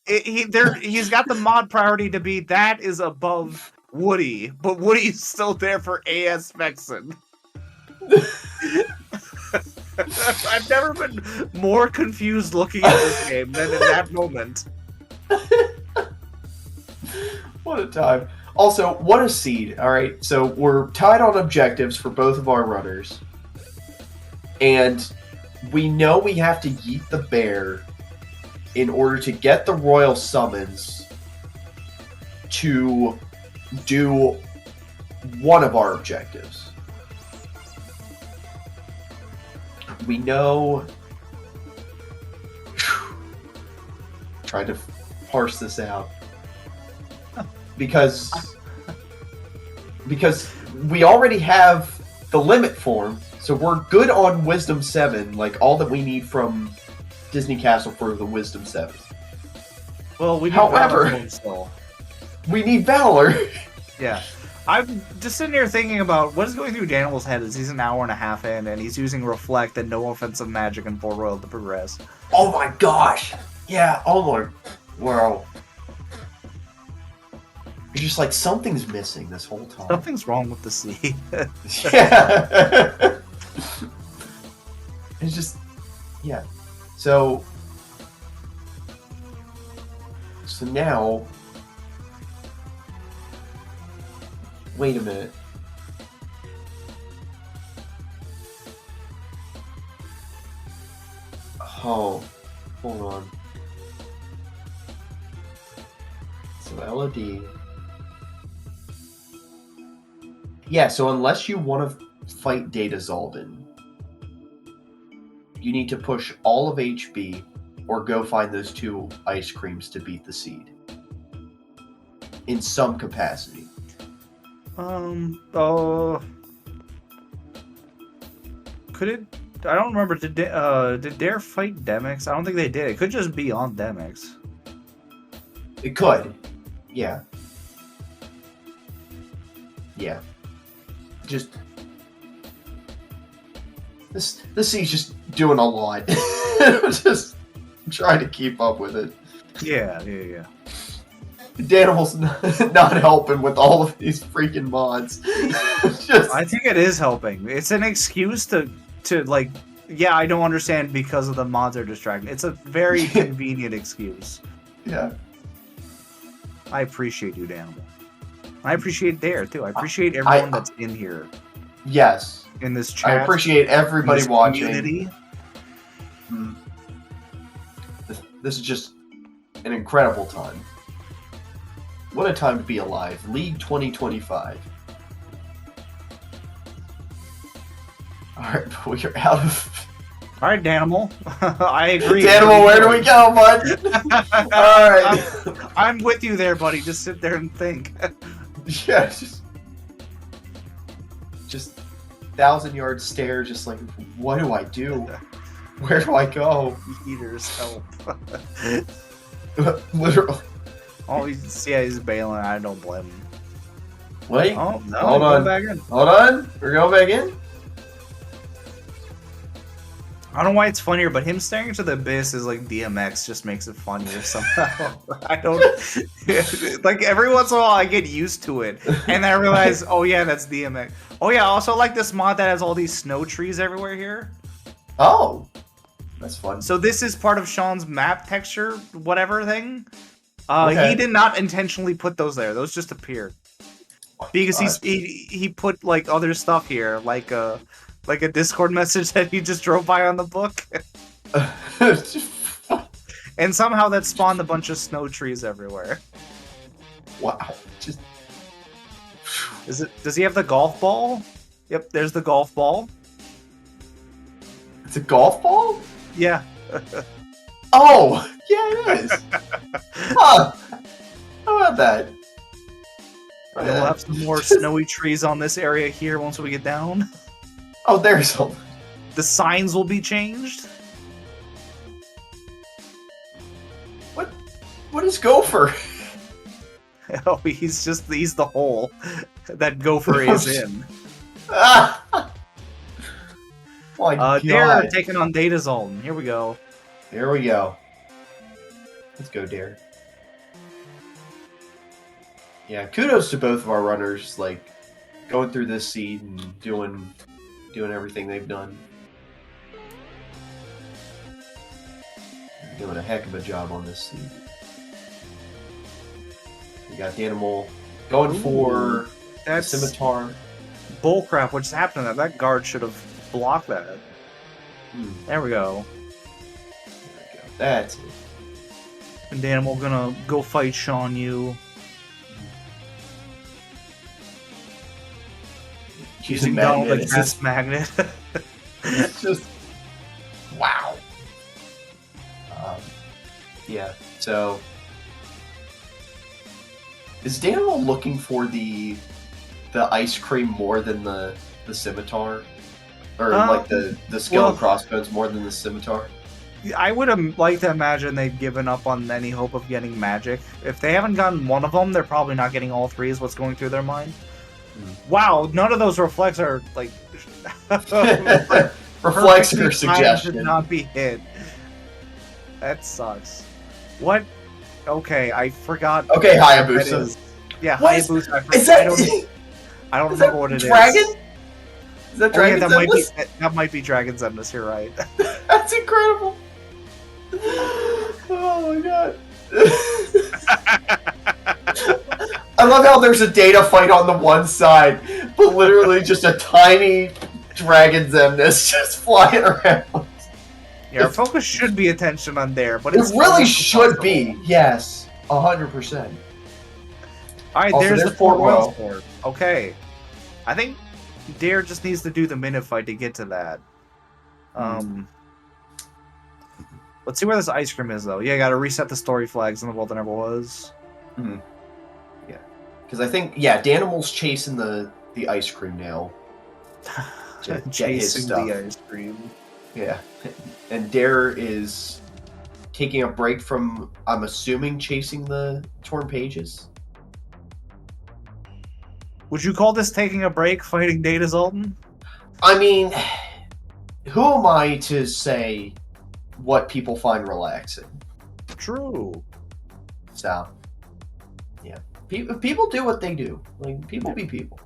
He's got the mod priority to be that is above Woody, but Woody's still there for AS Vexen. I've never been more confused looking at this game than in that moment. What a time. Also, what a seed. Alright, so we're tied on objectives for both of our runners. And we know we have to yeet the bear in order to get the royal summons to do one of our objectives. We know trying to parse this out. Because we already have the limit form, so we're good on Wisdom 7, like all that we need from Disney Castle for the Wisdom 7. Well, we need However, Valor still. We need Valor. Yeah. I'm just sitting here thinking about what is going through Danimal's head is he's an hour and a half in, and he's using Reflect and no offensive magic and Full Royal to progress. Oh my gosh! Yeah, oh my... Wow. You're just like, something's missing this whole time. Something's wrong with the sea. Yeah. It's just... Yeah. So now... Wait a minute. Oh, hold on. So LOD. Yeah, so unless you want to fight Data Zaldin, you need to push all of HB or go find those 2 ice creams to beat the seed. In some capacity. Could it? I don't remember. Did Dair fight Demix? I don't think they did. It could just be on Demix. It could. Yeah. Yeah. Just... This scene's just doing a lot. Just trying to keep up with it. Yeah. Danimal's not helping with all of these freaking mods. I think it is helping. It's an excuse to like, yeah, I don't understand because of the mods are distracting. It's a very convenient excuse. Yeah. I appreciate you, Danimal. I appreciate Dair too. I appreciate everyone that's in here. Yes. In this chat. I appreciate everybody watching. Community. This is just an incredible time. What a time to be alive. League 2025. Alright, but we're out of... Alright, Danimal. I agree. Danimal, where do we go, bud? Alright. I'm with you there, buddy. Just sit there and think. Yeah, just 1,000-yard stare, just like, what do I do? Where do I go? Eaters, help. Literally. Oh, he's bailing. I don't blame him. Wait. Oh, no. Hold on. Back in. Hold on. We're going back in? I don't know why it's funnier, but him staring into the abyss is like DMX just makes it funnier somehow. I don't... like, every once in a while I get used to it, and I realize, oh yeah, that's DMX. Oh yeah, I also like this mod that has all these snow trees everywhere here. Oh. That's fun. So this is part of Sean's map texture, whatever thing. Okay. He did not intentionally put those there. Those just appeared. Because he put like other stuff here, like a Discord message that he just drove by on the book. And somehow that spawned a bunch of snow trees everywhere. Wow. Just... Does he have the golf ball? Yep, there's the golf ball. It's a golf ball? Yeah. Oh! Yeah, it is. Huh. How about that? And we'll have some more snowy trees on this area here once we get down. Oh, there's some. The signs will be changed. What is Gopher? Oh, he's the hole that Gopher is in. Ah! My God. Dair taking on Data Zaldin. Here we go. Here we go. Let's go, Dair. Yeah, kudos to both of our runners, like, going through this seed and doing everything they've done. They're doing a heck of a job on this seed. We got Danimal going for that Scimitar. Bullcrap, what's happening there? That guard should have blocked that. There we go. There we go. That's it. And Danimal gonna go fight Sean Yu. Using Donald the gas magnet. It's just... Wow. Yeah. So, is Danimal looking for the ice cream more than the scimitar, or like the skill and crossbones more than the scimitar? I would have liked to imagine they've given up on any hope of getting magic. If they haven't gotten one of them, they're probably not getting all three. Is what's going through their mind. Wow, none of those reflects are like reflects your perfectly timed suggestion. to not be hit. That sucks. What? Okay, I forgot. Okay, what Hayabusa. that is. Yeah, What Hayabusa. is that? I don't remember what it is. Dragon? Is that Oh yeah, Dragon that might be Dragon Zemnis. You're right. That's incredible. Oh my god. I love how there's a data fight on the one side, but literally just a tiny Dragon Zemnis just flying around. Yeah, our focus should be attention on there, but It it's really should be. Yes, 100%. All right, Also, there's the Fort Royal Royal. Sport. Okay, I think Dair just needs to do the minute fight to get to that. Let's see where this ice cream is, though. Yeah, got to reset the story flags in the world that never was. Yeah, because I think Danimal's chasing the ice cream now. To get his stuff. The ice cream. Yeah, and Dair is taking a break from, I'm assuming, chasing the torn pages. Would you call this taking a break, fighting Data Zoltan? I mean, who am I to say what people find relaxing? True. So, yeah. People do what they do. Like, people be people.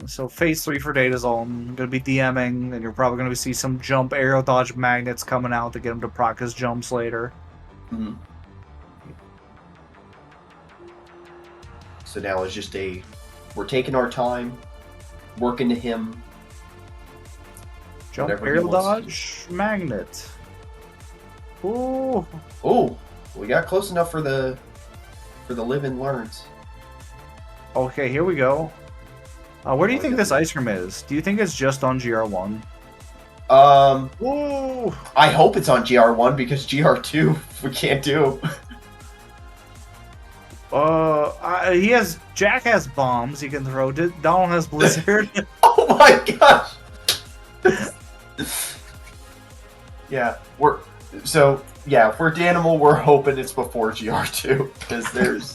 So, phase 3 for Data Zoltan. Gonna be DMing, and you're probably gonna see some jump aerial dodge magnets coming out to get him to proc his jumps later. Mm-hmm. So now it's just we're taking our time, working to him. Jump aerial dodge magnet. Ooh. Oh, we got close enough for the live and learns. Okay, here we go. Where do you think this ice cream is? Do you think it's just on GR1? Ooh. I hope it's on GR1 because GR2 we can't do. Jack has bombs he can throw. Donald has Blizzard. Oh my gosh! Yeah, for Danimal, we're hoping it's before GR2 because there's.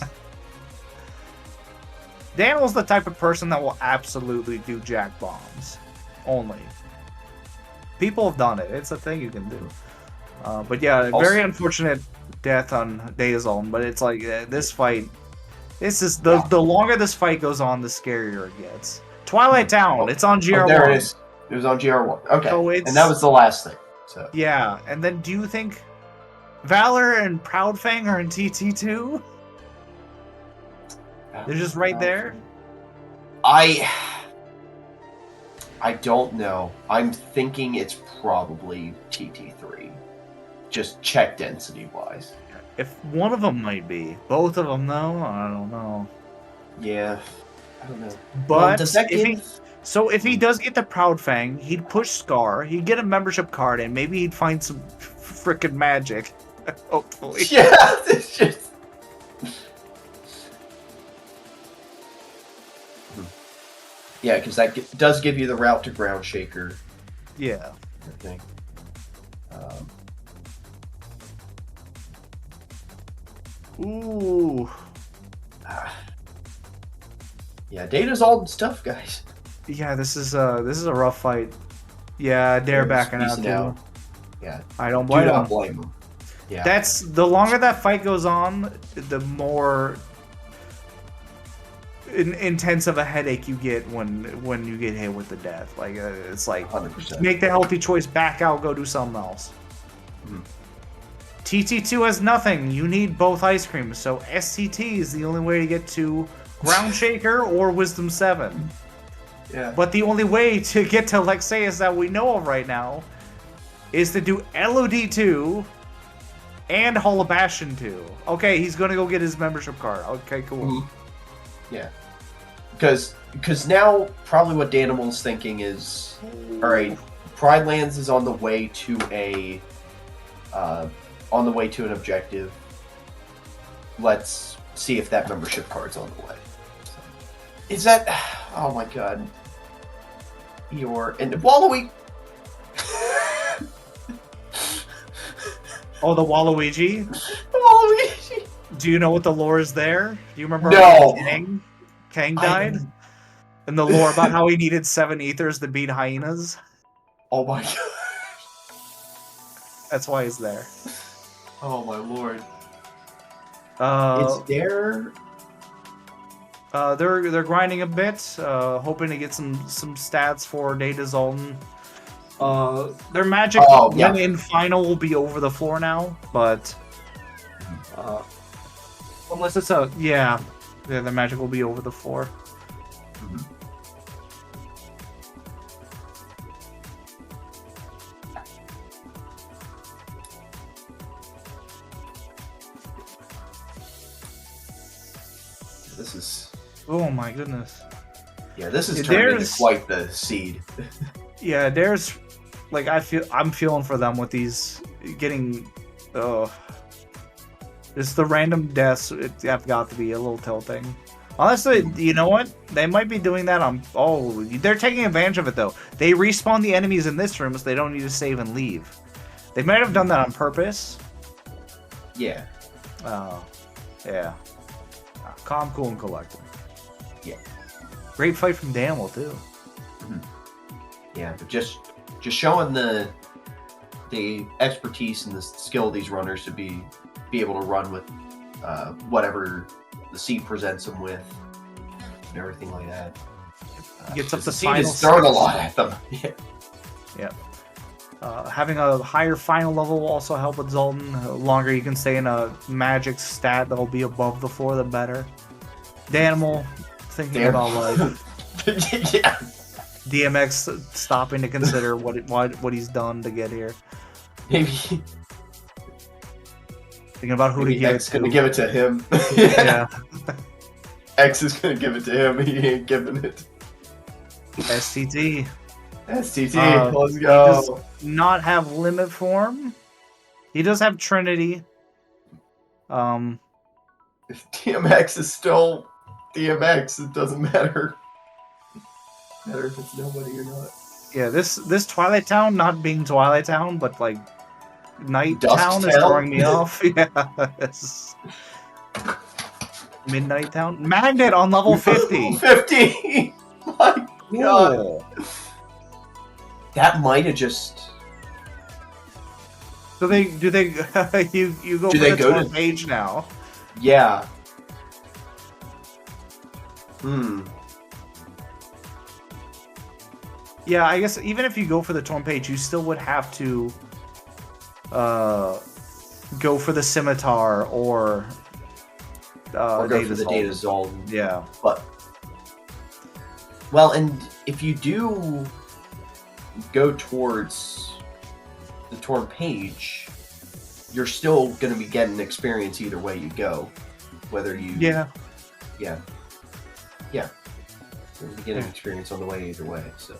Danimal's the type of person that will absolutely do Jack bombs. Only. People have done it. It's a thing you can do. But yeah, Also, very unfortunate death on Data Zoltan, but it's like this fight. This is the longer this fight goes on, the scarier it gets. Twilight Town. It's on GR1. there it is. It was on GR1. Okay, So and that was the last thing. So yeah, and then do you think Valor and Proudfang are in TT2? They're just right there. I don't know. I'm thinking it's probably TT3. Just check density wise. If one of them might be, both of them though, I don't know. Yeah, I don't know. But if he does get the Proudfang, he'd push Scar, he'd get a membership card, and maybe he'd find some frickin' magic. Hopefully. Yeah, it's just. Yeah, because that does give you the route to Ground Shaker. Yeah. I think. Ooh. Yeah, Data's all stuff, guys. Yeah, this is a rough fight. Yeah, Dair backing out too. Yeah. I don't blame him. blame him. Yeah. That's the longer that fight goes on, the more intense of a headache you get when you get hit with the death. Like it's like 100%. Make the healthy choice, back out, go do something else. Mm-hmm. TT2 has nothing. You need both ice creams, so STT is the only way to get to Ground Shaker or Wisdom 7. Yeah. But the only way to get to Lexaeus that we know of right now is to do LOD2 and Hall of Bastion 2. Okay, he's gonna go get his membership card. Okay, cool. Mm-hmm. Yeah. Because now probably what Danimal's thinking is, all right, Pride Lands is on the way to a on the way to an objective. Let's see if that membership card's on the way. So, is that? Oh my god! And Waluigi. Oh, the Waluigi. Waluigi. Do you know what the lore is there? Do you remember? No. Kang died. And the lore about how he needed 7 ethers to beat hyenas. Oh my god. That's why he's there. Oh my lord. It's there. They're grinding a bit, hoping to get some stats for Data Zoltan. Their magic when in final will be over the 4 now, but unless it's the magic will be over the 4. Mm-hmm. This is. Oh my goodness. Yeah, this is turning into quite the seed. Yeah, there's like I'm feeling for them with these getting. It's the random deaths. Have got to be a little tilting. Honestly, you know what? They might be doing that on. Oh, they're taking advantage of it though. They respawn the enemies in this room, so they don't need to save and leave. They might have done that on purpose. Yeah. Oh, yeah. Calm, cool, and collected. Yeah. Great fight from Danimal too. Mm-hmm. Yeah, but just showing the expertise and the skill of these runners to be able to run with whatever the seed presents them with and everything like that. Gets up the seed final. Is throwing a lot at them. Yeah. Yeah. Having a higher final level will also help with Zoltan. The longer you can stay in a magic stat that'll be above the 4, the better. Danimal, thinking about like yeah. DMX stopping to consider what he's done to get here. Maybe thinking about who to give X it to. Gonna give it to him. Yeah. X is gonna give it to him. He ain't giving it. STT. STT. Let's go. He does not have limit form. He does have Trinity. If DMX is still DMX, it doesn't matter. Matter if it's nobody or not. Yeah, this Twilight Town not being Twilight Town, but like Night Dusk Town is throwing me off. Yeah, Midnight Town. Magnet on level 50. 50. My cool. God. That might have just. Do they you go do for they the go tour to page now? Yeah. Yeah, I guess even if you go for the torn page, you still would have to go for the scimitar or go for the Data Zoltan. Yeah. But well, and if you do go towards the torn page, you're still going to be getting experience either way you go. Whether you Yeah. You're going to be getting experience on the way either way, so.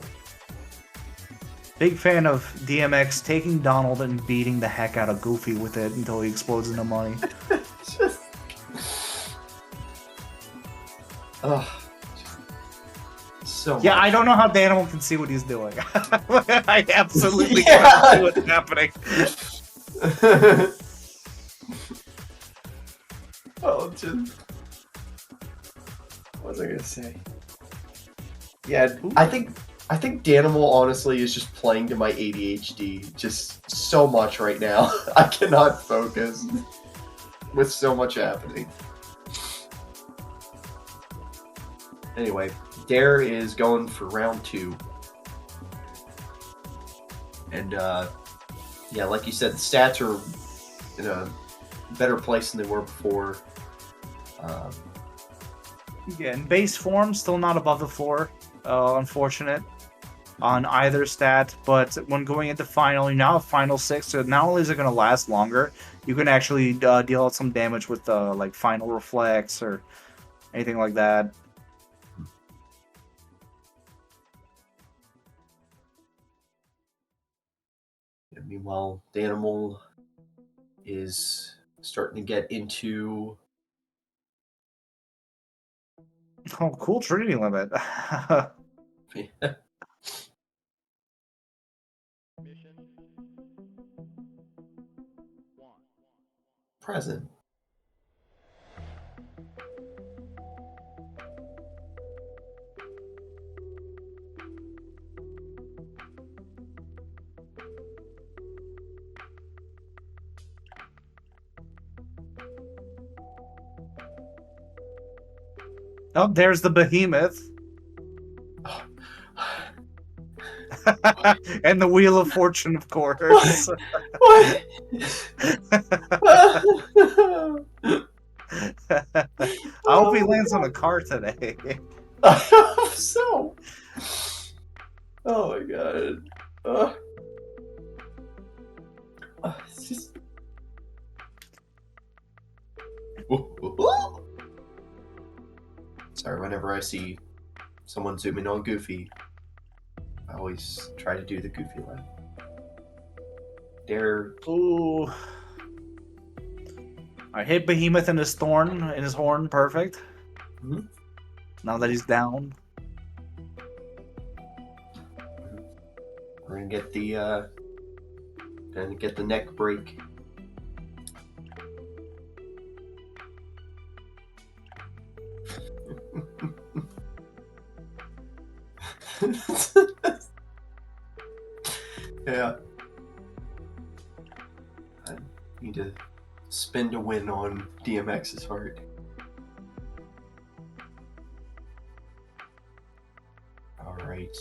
Big fan of DMX taking Donald and beating the heck out of Goofy with it until he explodes into money. Just... So yeah, much. I don't know how Danimal can see what he's doing. I absolutely cannot see what's happening. Oh, just... What was I going to say? Yeah, ooh. I think Danimal honestly is just playing to my ADHD just so much right now. I cannot focus with so much happening. Anyway, Dair is going for round 2. And yeah, like you said, the stats are in a better place than they were before. Yeah, in base form, still not above the 4. Unfortunate on either stat, but when going into final, you now have final 6, so not only is it going to last longer, you can actually deal out some damage with like final reflex or anything like that. Meanwhile, Danimal is starting to get into... Oh, cool Trinity limit. present. Oh, there's the behemoth. And the Wheel of Fortune, of course. What? I hope he lands on a car today. I hope so. Oh my god. It's just... Sorry, whenever I see someone zooming on Goofy, I always try to do the Goofy laugh. Dair. Ooh. I hit Behemoth in his horn, perfect. Mm-hmm. Now that he's down. We're gonna get the neck break. Yeah. I need to spin to win on DMX's heart. Alright.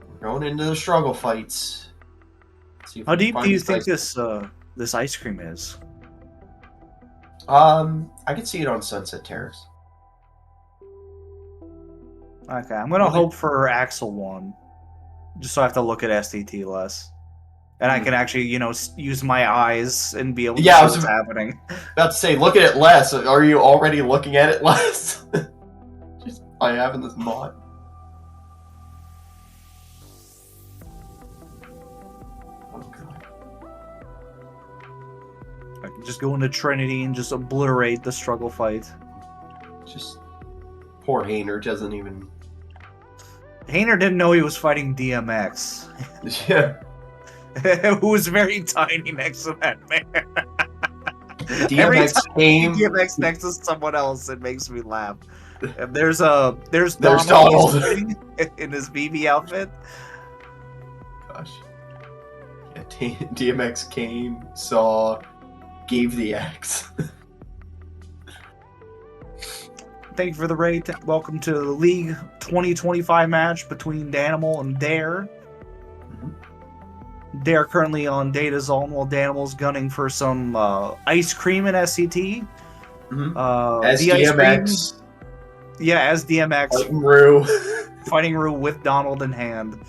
We're going into the struggle fights. See if How we can deep find do you these think guys. this ice cream is? I can see it on Sunset Terrace. Okay, I'm gonna hope for Axel 1. Just so I have to look at SDT less. And I can actually, use my eyes and be able to see what's happening. About to say, look at it less. Are you already looking at it less? Just by having this mod. Oh god. I can just go into Trinity and just obliterate the struggle fight. Just poor Hayner doesn't even... Hayner didn't know he was fighting DMX. Yeah. Who was very tiny next to that man. DMX Every time came... DMX next to someone else, it makes me laugh. And there's There's Donald in his BB outfit. Gosh. Yeah, DMX came, saw, gave the axe. Thank you for the raid. Welcome to the League 2025 match between Danimal and Dair. Dair currently on Data Zone while Danimal's gunning for some ice cream in SCT. As the DMX. Ice cream, yeah, as DMX. Fighting Rue. Fighting Rue with Donald in hand.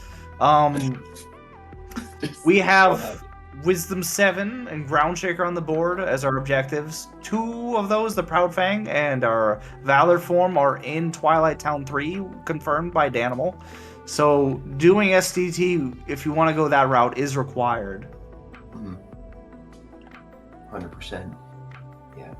We have Wisdom 7 and Ground Shaker on the board as our objectives. 2 of those, the Proud Fang and our Valor form, are in Twilight Town 3, confirmed by Danimal. So doing SDT, if you want to go that route, is required. 100%. Yeah.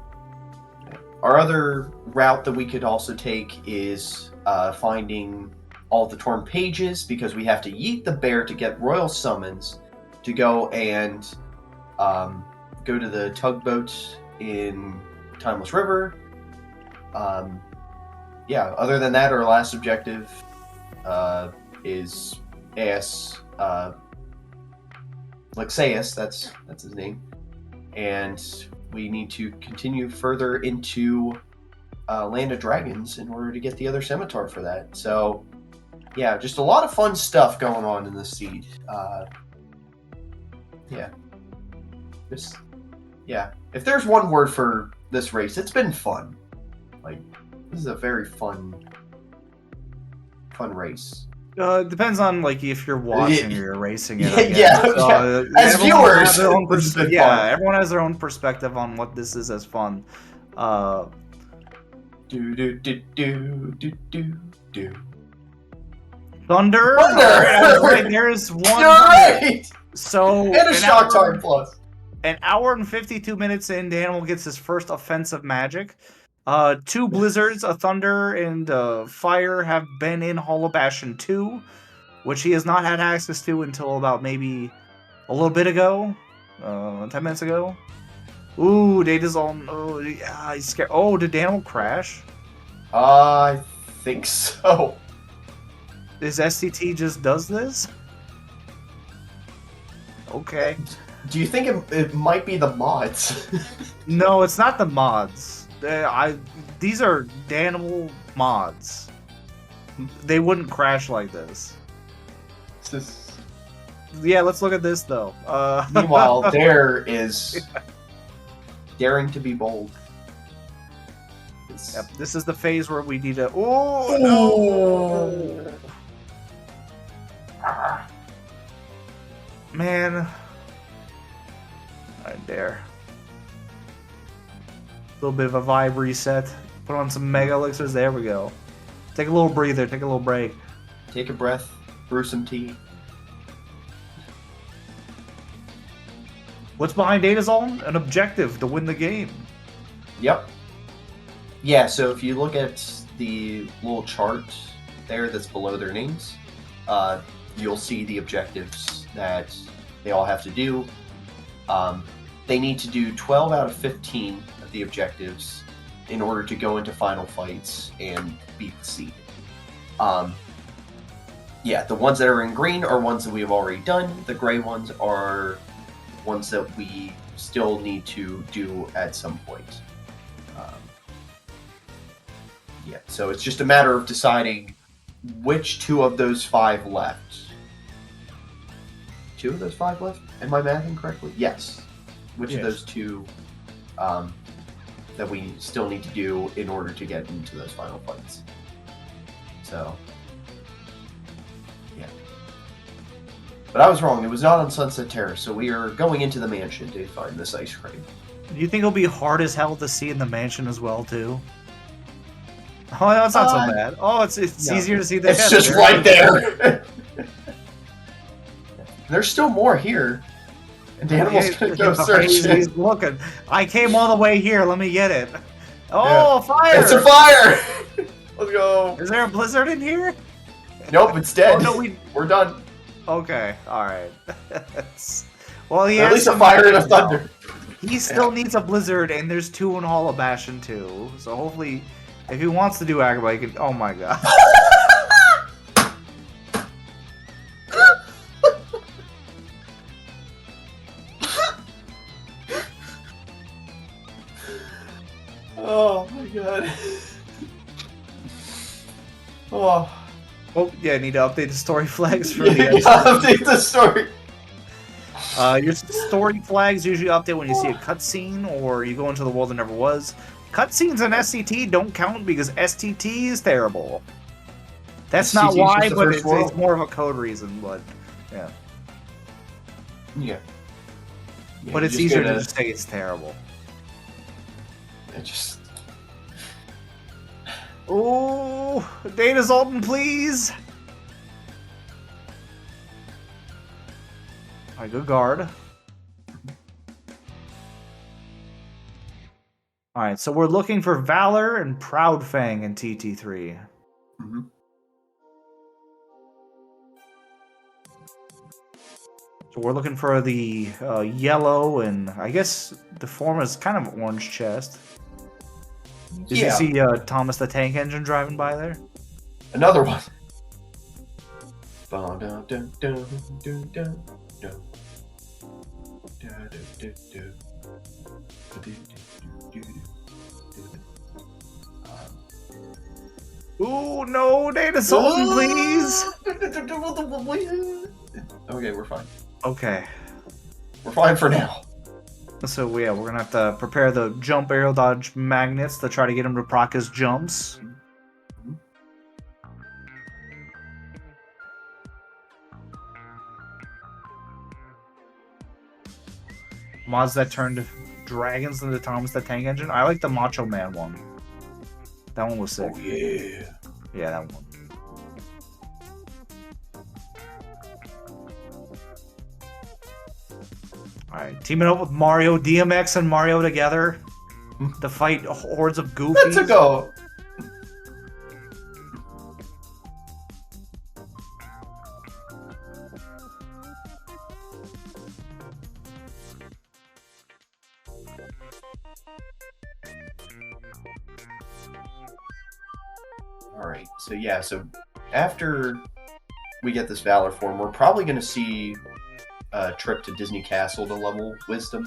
Our other route that we could also take is finding all the torn pages, because we have to yeet the bear to get royal summons to go and go to the tugboat in Timeless River. Yeah, other than that, our last objective is Lexaeus, that's his name. And we need to continue further into Land of Dragons in order to get the other scimitar for that. So, yeah, just a lot of fun stuff going on in this seed. Yeah. If there's one word for this race, it's been fun. Like, this is a very fun race. It depends on if you're watching or you're racing it. I guess. Yeah. As viewers, everyone has their own perspective on what this is as fun. Thunder. Right, there's one. You're right. So and a shock time plus. An hour and 52 minutes in, Danimal gets his first offensive magic. Two blizzards, a thunder, and fire have been in Hollow Bastion 2, which he has not had access to until about maybe a little bit ago, 10 minutes ago. Ooh, Data's on. Oh, yeah, he's scared. Oh, did Danimal crash? I think so. His SCT just does this? Okay. Do you think it might be the mods? No, it's not the mods. These are Danimal mods. They wouldn't crash like this. Yeah, let's look at this though. Meanwhile, Dair is daring to be bold. Yep, this is the phase where we need to. Oh no! Man, alright, Dair. A little bit of a vibe reset. Put on some mega elixirs. There we go. Take a little breather. Take a little break. Take a breath. Brew some tea. What's behind Datazone? An objective to win the game. Yep. Yeah, so if you look at the little chart there that's below their names, you'll see the objectives that they all have to do. They need to do 12 out of 15 of the objectives in order to go into final fights and beat the seed. Yeah, the ones that are in green are ones that we have already done. The gray ones are ones that we still need to do at some point. Yeah, so it's just a matter of deciding which two of those 5 left. 2 of those 5 left? Am I mathing correctly? Yes. Which of those 2 that we still need to do in order to get into those final fights. So, yeah. But I was wrong. It was not on Sunset Terrace, so we are going into the mansion to find this ice cream. Do you think it'll be hard as hell to see in the mansion as well, too? Oh, no, it's not so bad. Oh, it's no, easier to see the It's just right there. There's still more here. And Danimal's gonna go search it. He's looking. I came all the way here. Let me get it. Oh, yeah. Fire! It's a fire! Let's go. Is there a blizzard in here? Nope, it's dead. Oh, no, we're done. Okay, all right. Well, he at has least a fire and a thunder. He still needs a blizzard, and there's 2 in Hollow Bastion too. So hopefully, if he wants to do Agrabah, he can. Oh my god. Oh my god. Oh. Oh, yeah, I need to update the story flags for the update the story. Your story flags usually update when you see a cutscene or you go into the world that never was. Cutscenes and SCT don't count because STT is terrible. That's not why, but it's more of a code reason, but yeah. Yeah. But it's easier to just say it's terrible. It just... Oh, Data Zoltan, please! Alright, good guard. Alright, so we're looking for Valor and Proudfang in TT3. Mm-hmm. So we're looking for the yellow and I guess the form is kind of orange chest. Did you see Thomas the Tank Engine driving by there? Another one. Ooh, no, Data Zoltan, please! Okay, we're fine. Okay. We're fine for now. So, yeah, we're gonna have to prepare the jump aerial dodge magnets to try to get him to proc his jumps. Mods that turned dragons into Thomas the Tank Engine. I like the Macho Man one. That one was sick. Oh, yeah. Yeah, that one. Alright, teaming up with Mario, DMX and Mario together to fight hordes of Goofies. Let's go. Alright, so yeah, so after we get this Valor form, we're probably going to see a trip to Disney Castle to level Wisdom.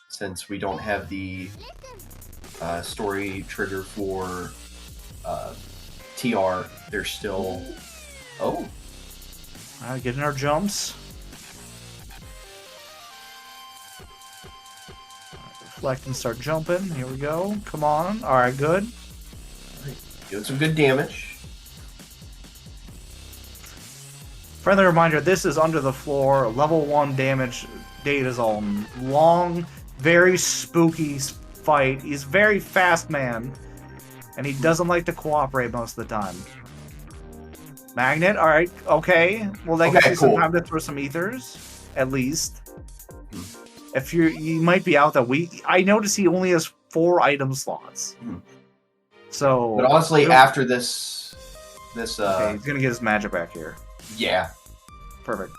Since we don't have the story trigger for TR, there's still... Oh! Getting our jumps. Reflect and start jumping. Here we go. Come on. Alright, good. Doing some good damage. Friendly reminder, this is under the floor. Level 1 damage data zone. Long, very spooky fight. He's a very fast man. And he doesn't like to cooperate most of the time. Magnet, alright, okay. Well, that gives you some time to throw some ethers, at least. If you might be out that week. I notice he only has 4 item slots. So, but honestly, after this, okay, he's gonna get his magic back here. Yeah, perfect.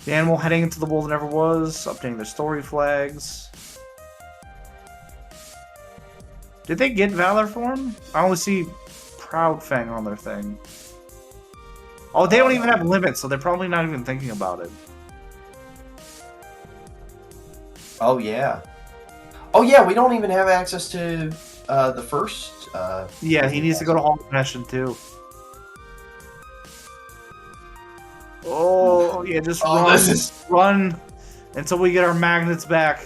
The animal heading into the world that never was, updating their story flags. Did they get Valor form? I only see Proud Fang on their thing. Oh, they don't even have limits, so they're probably not even thinking about it. Oh yeah. Oh yeah, we don't even have access to the first. Yeah, he needs to go to Hall of Passion too. Oh yeah, just run until we get our magnets back.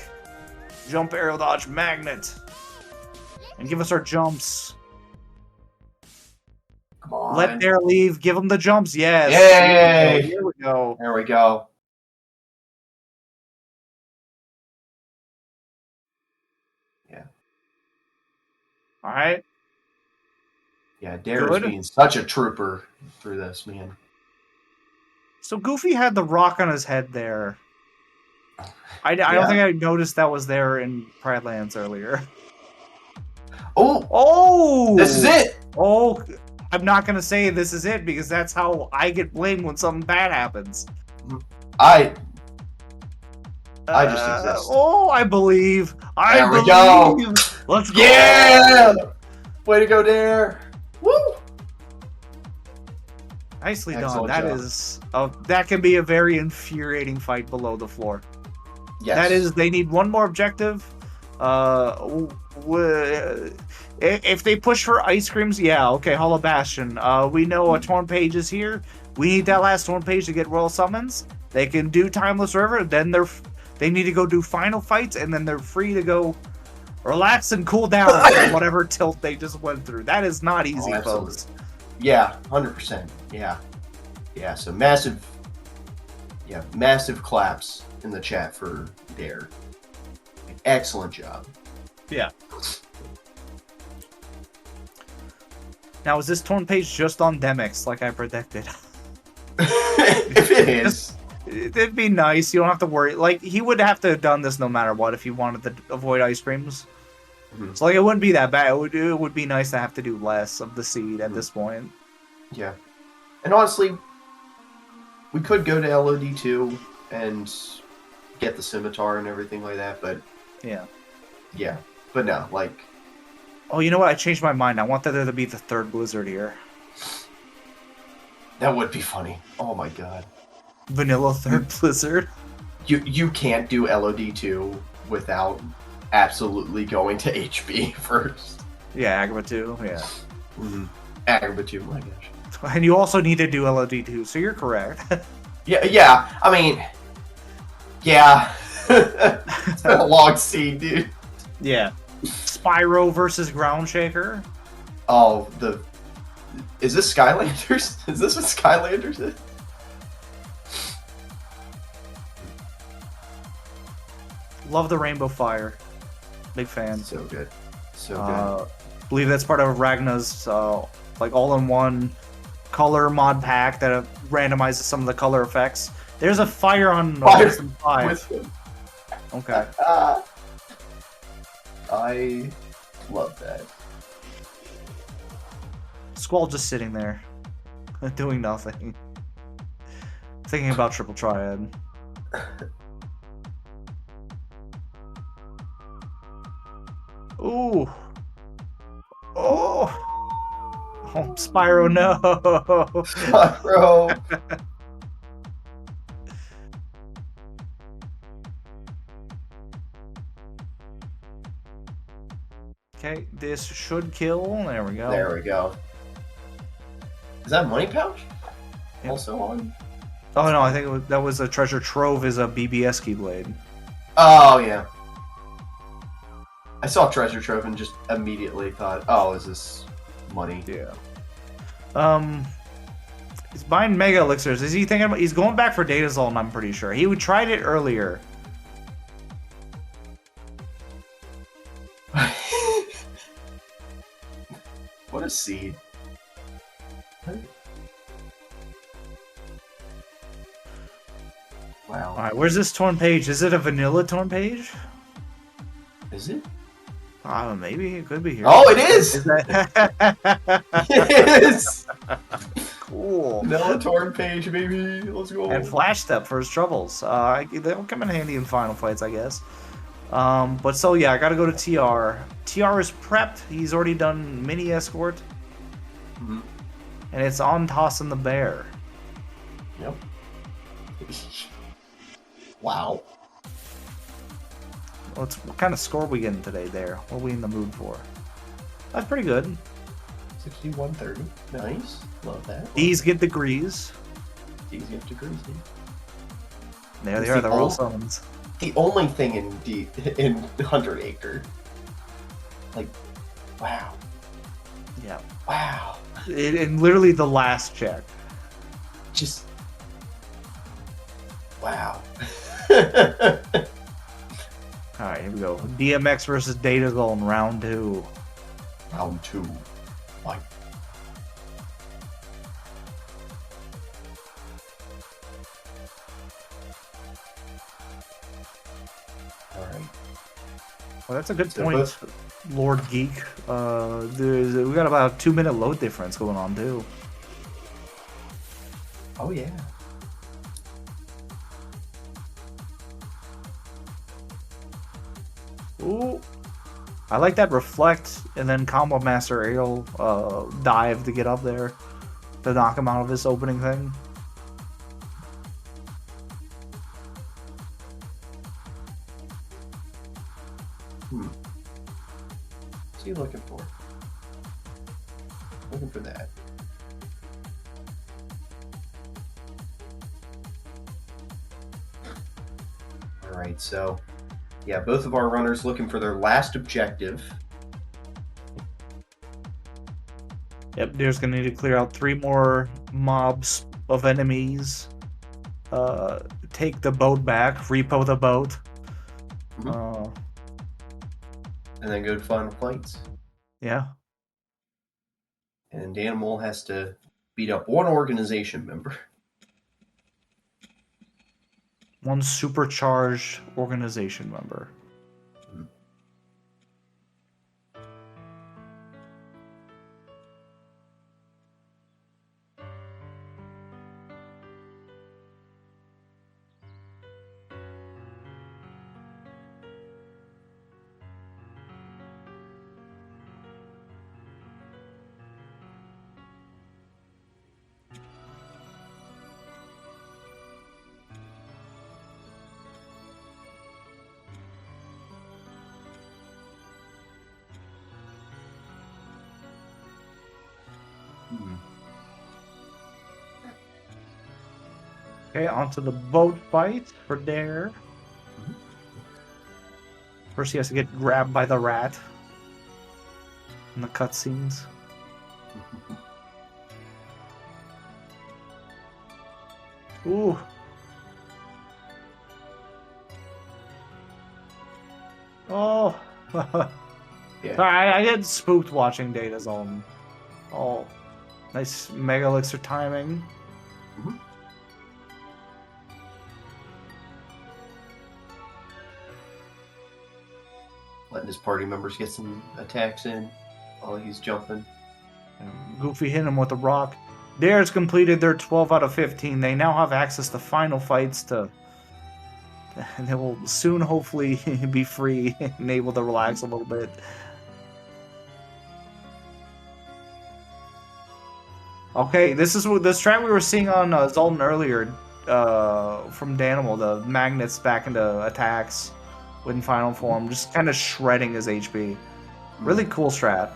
Jump, arrow, dodge, magnet, and give us our jumps. Come on. Let Dair leave. Give him the jumps. Yes. Yay! Here we go. There we go. Yeah. All right. Yeah, Dair is being such a trooper through this, man. So Goofy had the rock on his head there. I don't think I noticed that was there in Pride Lands earlier. Oh! Oh! This is it! Oh, I'm not going to say this is it because that's how I get blamed when something bad happens. I just exist. Oh, I believe. There we go. Let's go. Yeah! Way to go, Dair. Woo! Nicely done. That is that can be a very infuriating fight below the floor. Yes. That is, they need one more objective. If they push for ice creams, yeah, okay, Hollow Bastion. We know a Torn Page is here. We need that last Torn Page to get Royal Summons. They can do Timeless River, then they need to go do final fights, and then they're free to go relax and cool down on whatever tilt they just went through. That is not easy, folks. Yeah, 100%. Yeah. Yeah, so massive claps in the chat for Dair. Excellent job. Yeah. Now, is this Torn Page just on Demix, like I predicted? If it is. It'd be nice. You don't have to worry. Like, he would have to have done this no matter what if he wanted to avoid ice creams. Mm-hmm. So, like, it wouldn't be that bad. It would be nice to have to do less of the seed at this point. Yeah. And honestly, we could go to LOD2 and get the scimitar and everything like that, but... Yeah. Yeah. But no, like... Oh, you know what? I changed my mind. I want there to be the third Blizzard here. That would be funny. Oh my god. Vanilla third Blizzard. You can't do LOD2 without absolutely going to HB first. Yeah, Agrabah 2, yeah. Mm-hmm. Agrabah 2, my gosh. And you also need to do LOD2, so you're correct. yeah, I mean... Yeah. It's been a long scene, dude. Yeah. Spyro versus Ground Shaker. Oh, is this Skylanders? Is this what Skylanders is? Love the Rainbow Fire. Big fan. So good. So good. Believe that's part of Ragna's like all-in-one color mod pack that randomizes some of the color effects. There's a fire on Fire Wisdom 5. Wisdom. Okay. I love that. Squall just sitting there, doing nothing. Thinking about Triple Triad. Ooh. Oh. Oh, Spyro, no. Bro. Okay, this should kill. There we go. There we go. Is that Money Pouch? Yep. Also on? Oh no, I think that was a treasure trove is a BBS Keyblade. Oh, yeah. I saw Treasure Trove and just immediately thought, oh, is this money? Yeah. He's buying Mega Elixirs. Is he thinking about... He's going back for Data Zone, I'm pretty sure. He tried it earlier. What a seed. Wow. Alright, where's this torn page? Is it a vanilla torn page? Is it? Maybe it could be here. Oh, it is! Is that... It is! Cool. Vanilla torn page, baby. Let's go. And Flash Step for his troubles. They'll come in handy in final fights, I guess. But so yeah, I gotta go to TR. TR is prepped. He's already done mini escort. Mm-hmm. And it's on tossing the bear. Yep. Wow. What kind of score we getting today there? What are we in the mood for? That's pretty good. 6130. Nice. Love that. These get degrees. These get degrees. There they are, the roll summons. The only thing in 100 Acre. Like, wow. Yeah. Wow. And literally the last check. Just. Wow. Alright, here we go. DMX versus Data Zone, round 2. Round 2. Like. Alright. Well, that's a good So point, both- Lord Geek. We got about a 2-minute load difference going on, too. Oh, yeah. Ooh. I like that reflect and then Combo Master aerial dive to get up there to knock him out of this opening thing. What's he looking for? Looking for that. Alright, so yeah, both of our runners looking for their last objective. Yep, Dair's gonna need to clear out 3 more mobs of enemies. Take the boat back, repo the boat. And then go to final fights. Yeah. And Danimal has to beat up one organization member. One supercharged organization member. Okay, onto the boat fight for Dair. First he has to get grabbed by the rat in the cutscenes. Ooh. Oh. Yeah. I get spooked watching Data Zone. Oh. Nice Mega Elixir timing. letting his party members get some attacks in while he's jumping. Goofy hit him with a rock. Dair's completed their 12 out of 15. They now have access to final fights and they will soon hopefully be free and able to relax a little bit. Okay, this is the strat we were seeing on Zoltan earlier from Danimal, the magnets back into attacks in final form, just kind of shredding his HP. Really cool strat.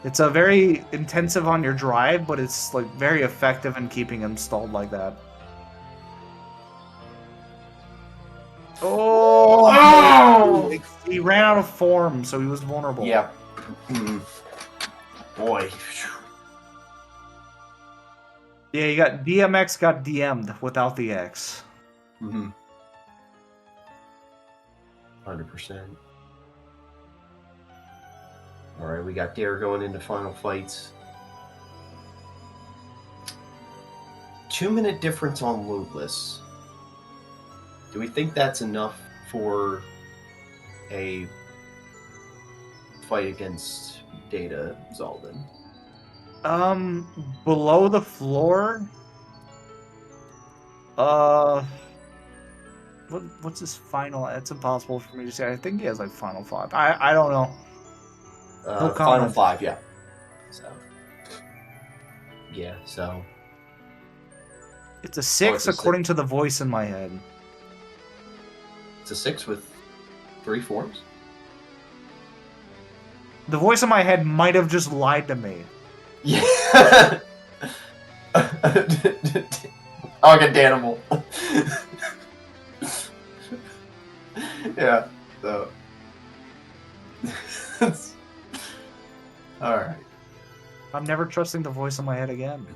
It's a very intensive on your drive, but it's like very effective in keeping him stalled like that. Oh! He ran out of form, so he was vulnerable. Yeah. Boy. Yeah, you got DMX got DM'd without the X. 100%. Alright, we got Dair going into final fights. 2-minute difference on lootless. Do we think that's enough for a fight against Data Zaldin? Below the floor? What's his final? It's impossible for me to say. I think he has like final 5. I don't know. No Final comment. 5, yeah. So. Yeah, so. It's a 6 it's a according to the voice in my head. It's a 6 with 3 forms? The voice in my head might have just lied to me. Yeah. I'll get Danimal. Yeah, so. Alright. I'm never trusting the voice in my head again.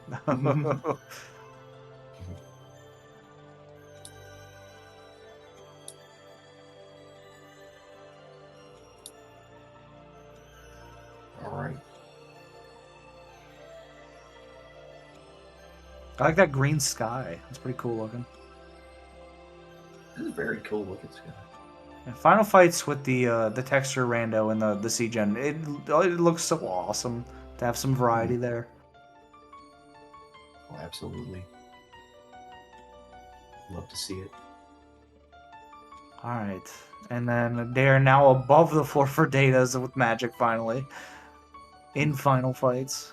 Alright. I like that green sky. It's pretty cool looking. This is a very cool looking sky. And final fights with the texture rando and the C-gen. It looks so awesome to have some variety there. Oh, absolutely. Love to see it. Alright. And then they're now above the floor for datas with magic finally. In final fights.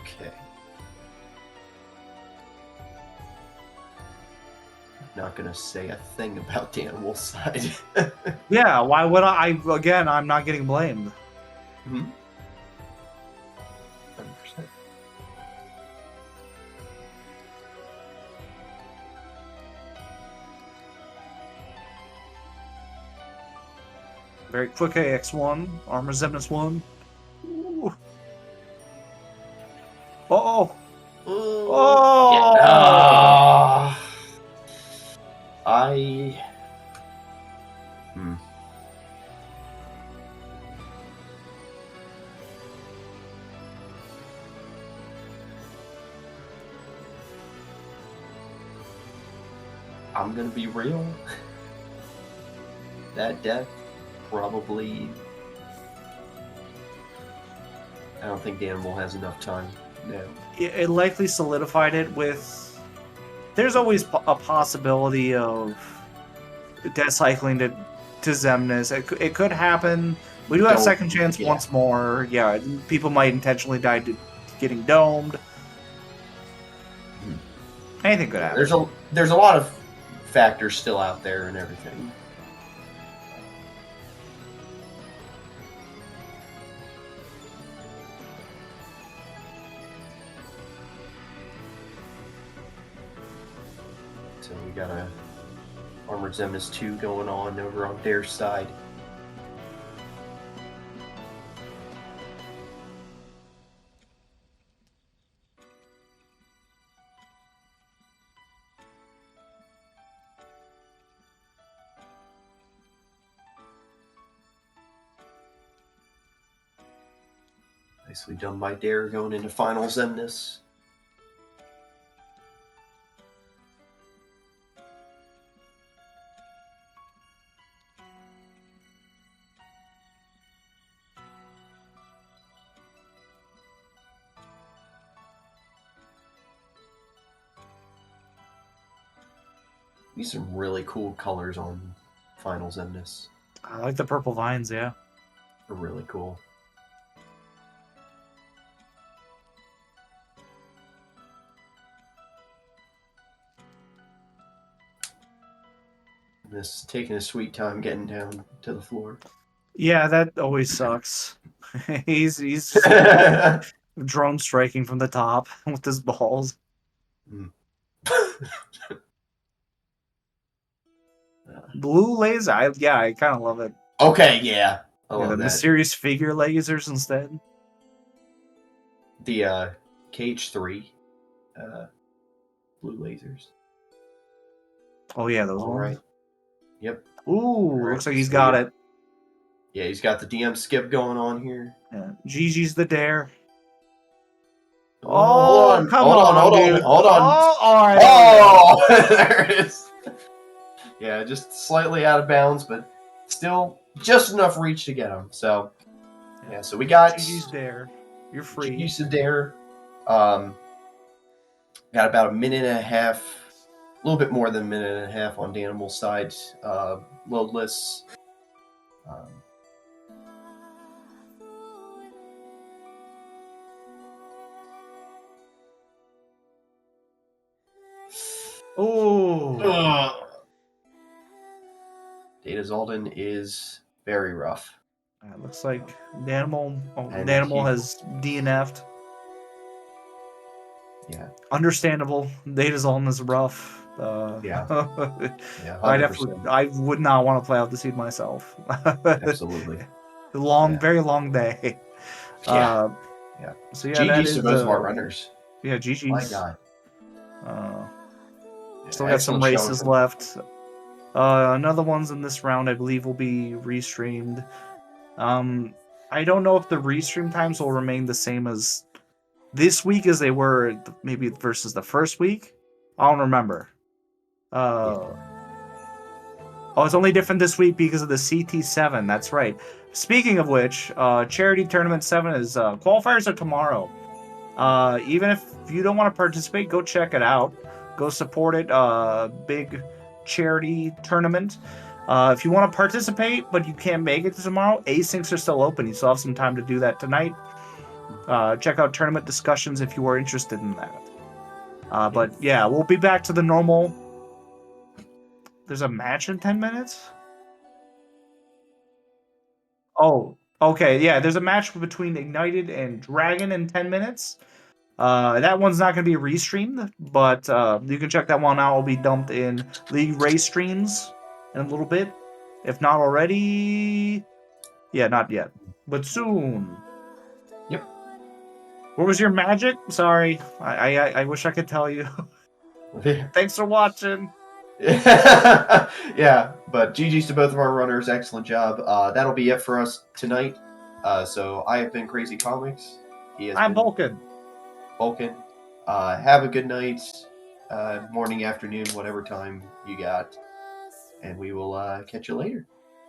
Okay. Not gonna say a thing about Danimal's side. Yeah, why would I? Again, I'm not getting blamed. 100%. Very quick AX1, Armor Zemnis 1. Ooh. Oh! Oh! Yeah. I'm gonna be real. That death probably. I don't think Danimal has enough time. No. It likely solidified it with. There's always a possibility of death cycling to Zemnis. It could happen. We do have second chance once more. Yeah, people might intentionally die to getting domed. Anything could happen. There's a lot of factors still out there and everything. So we got a Armored Zemnis 2 going on over on Dair's side. Nicely done by Dair going into final Zemnis. These some really cool colors on final Zemnis. I like the purple vines, yeah. They're really cool. This taking a sweet time getting down to the floor. Yeah, that always sucks. he's drone striking from the top with his balls. Blue laser, I kind of love it. Okay, yeah. I love the that. mysterious figure lasers instead. The KH3 blue lasers. Oh yeah, those All ones. right. Yep. Ooh, Right, looks like he's so got it. Yeah, he's got the DM skip going on here. Yeah. GG's the Dair. Oh, hold on, come hold on, on, dude. hold on. Oh, all right. Oh, there it is. Yeah, just slightly out of bounds, but still just enough reach to get him. So, yeah, so we got GG's Dair. You're free. GG's the Dair. Got about a minute and a half, a little bit more than a minute and a half on Danimal's side. Loadless. Oh. Data Zolden is very rough. Looks like Danimal And has DNF'd. Yeah. Understandable. Data Zolden is rough. Yeah. Yeah, 100%. I would not want to play out the seed myself. Absolutely. Very long day. Yeah. So yeah, that GG's is to both of our runners. Yeah, GG's. My God. Still got some races left. Another ones in this round, I believe, will be restreamed. I don't know if the restream times will remain the same as this week as they were maybe versus the first week. I don't remember. Oh, it's only different this week because of the CT7. That's right. Speaking of which, Charity Tournament 7 is qualifiers are tomorrow. Even if you don't want to participate, go check it out. Go support it. Big charity tournament. If you want to participate, but you can't make it to tomorrow, asyncs are still open. You still have some time to do that tonight. Check out tournament discussions if you are interested in that. But yeah, we'll be back to the normal. There's a match in 10 minutes? Oh, okay. Yeah, there's a match between Ignited and Dragon in 10 minutes. That one's not going to be restreamed, but you can check that one out. It'll be dumped in League Race streams in a little bit. If not already... Yeah, not yet. But soon. Yep. What was your magic? Sorry. I wish I could tell you. Thanks for watching. Yeah, but GG's to both of our runners. Excellent job. That'll be it for us tonight. So I have been Crazy Comics. I'm Vulcan. Have a good night, morning, afternoon, whatever time you got. And we will catch you later.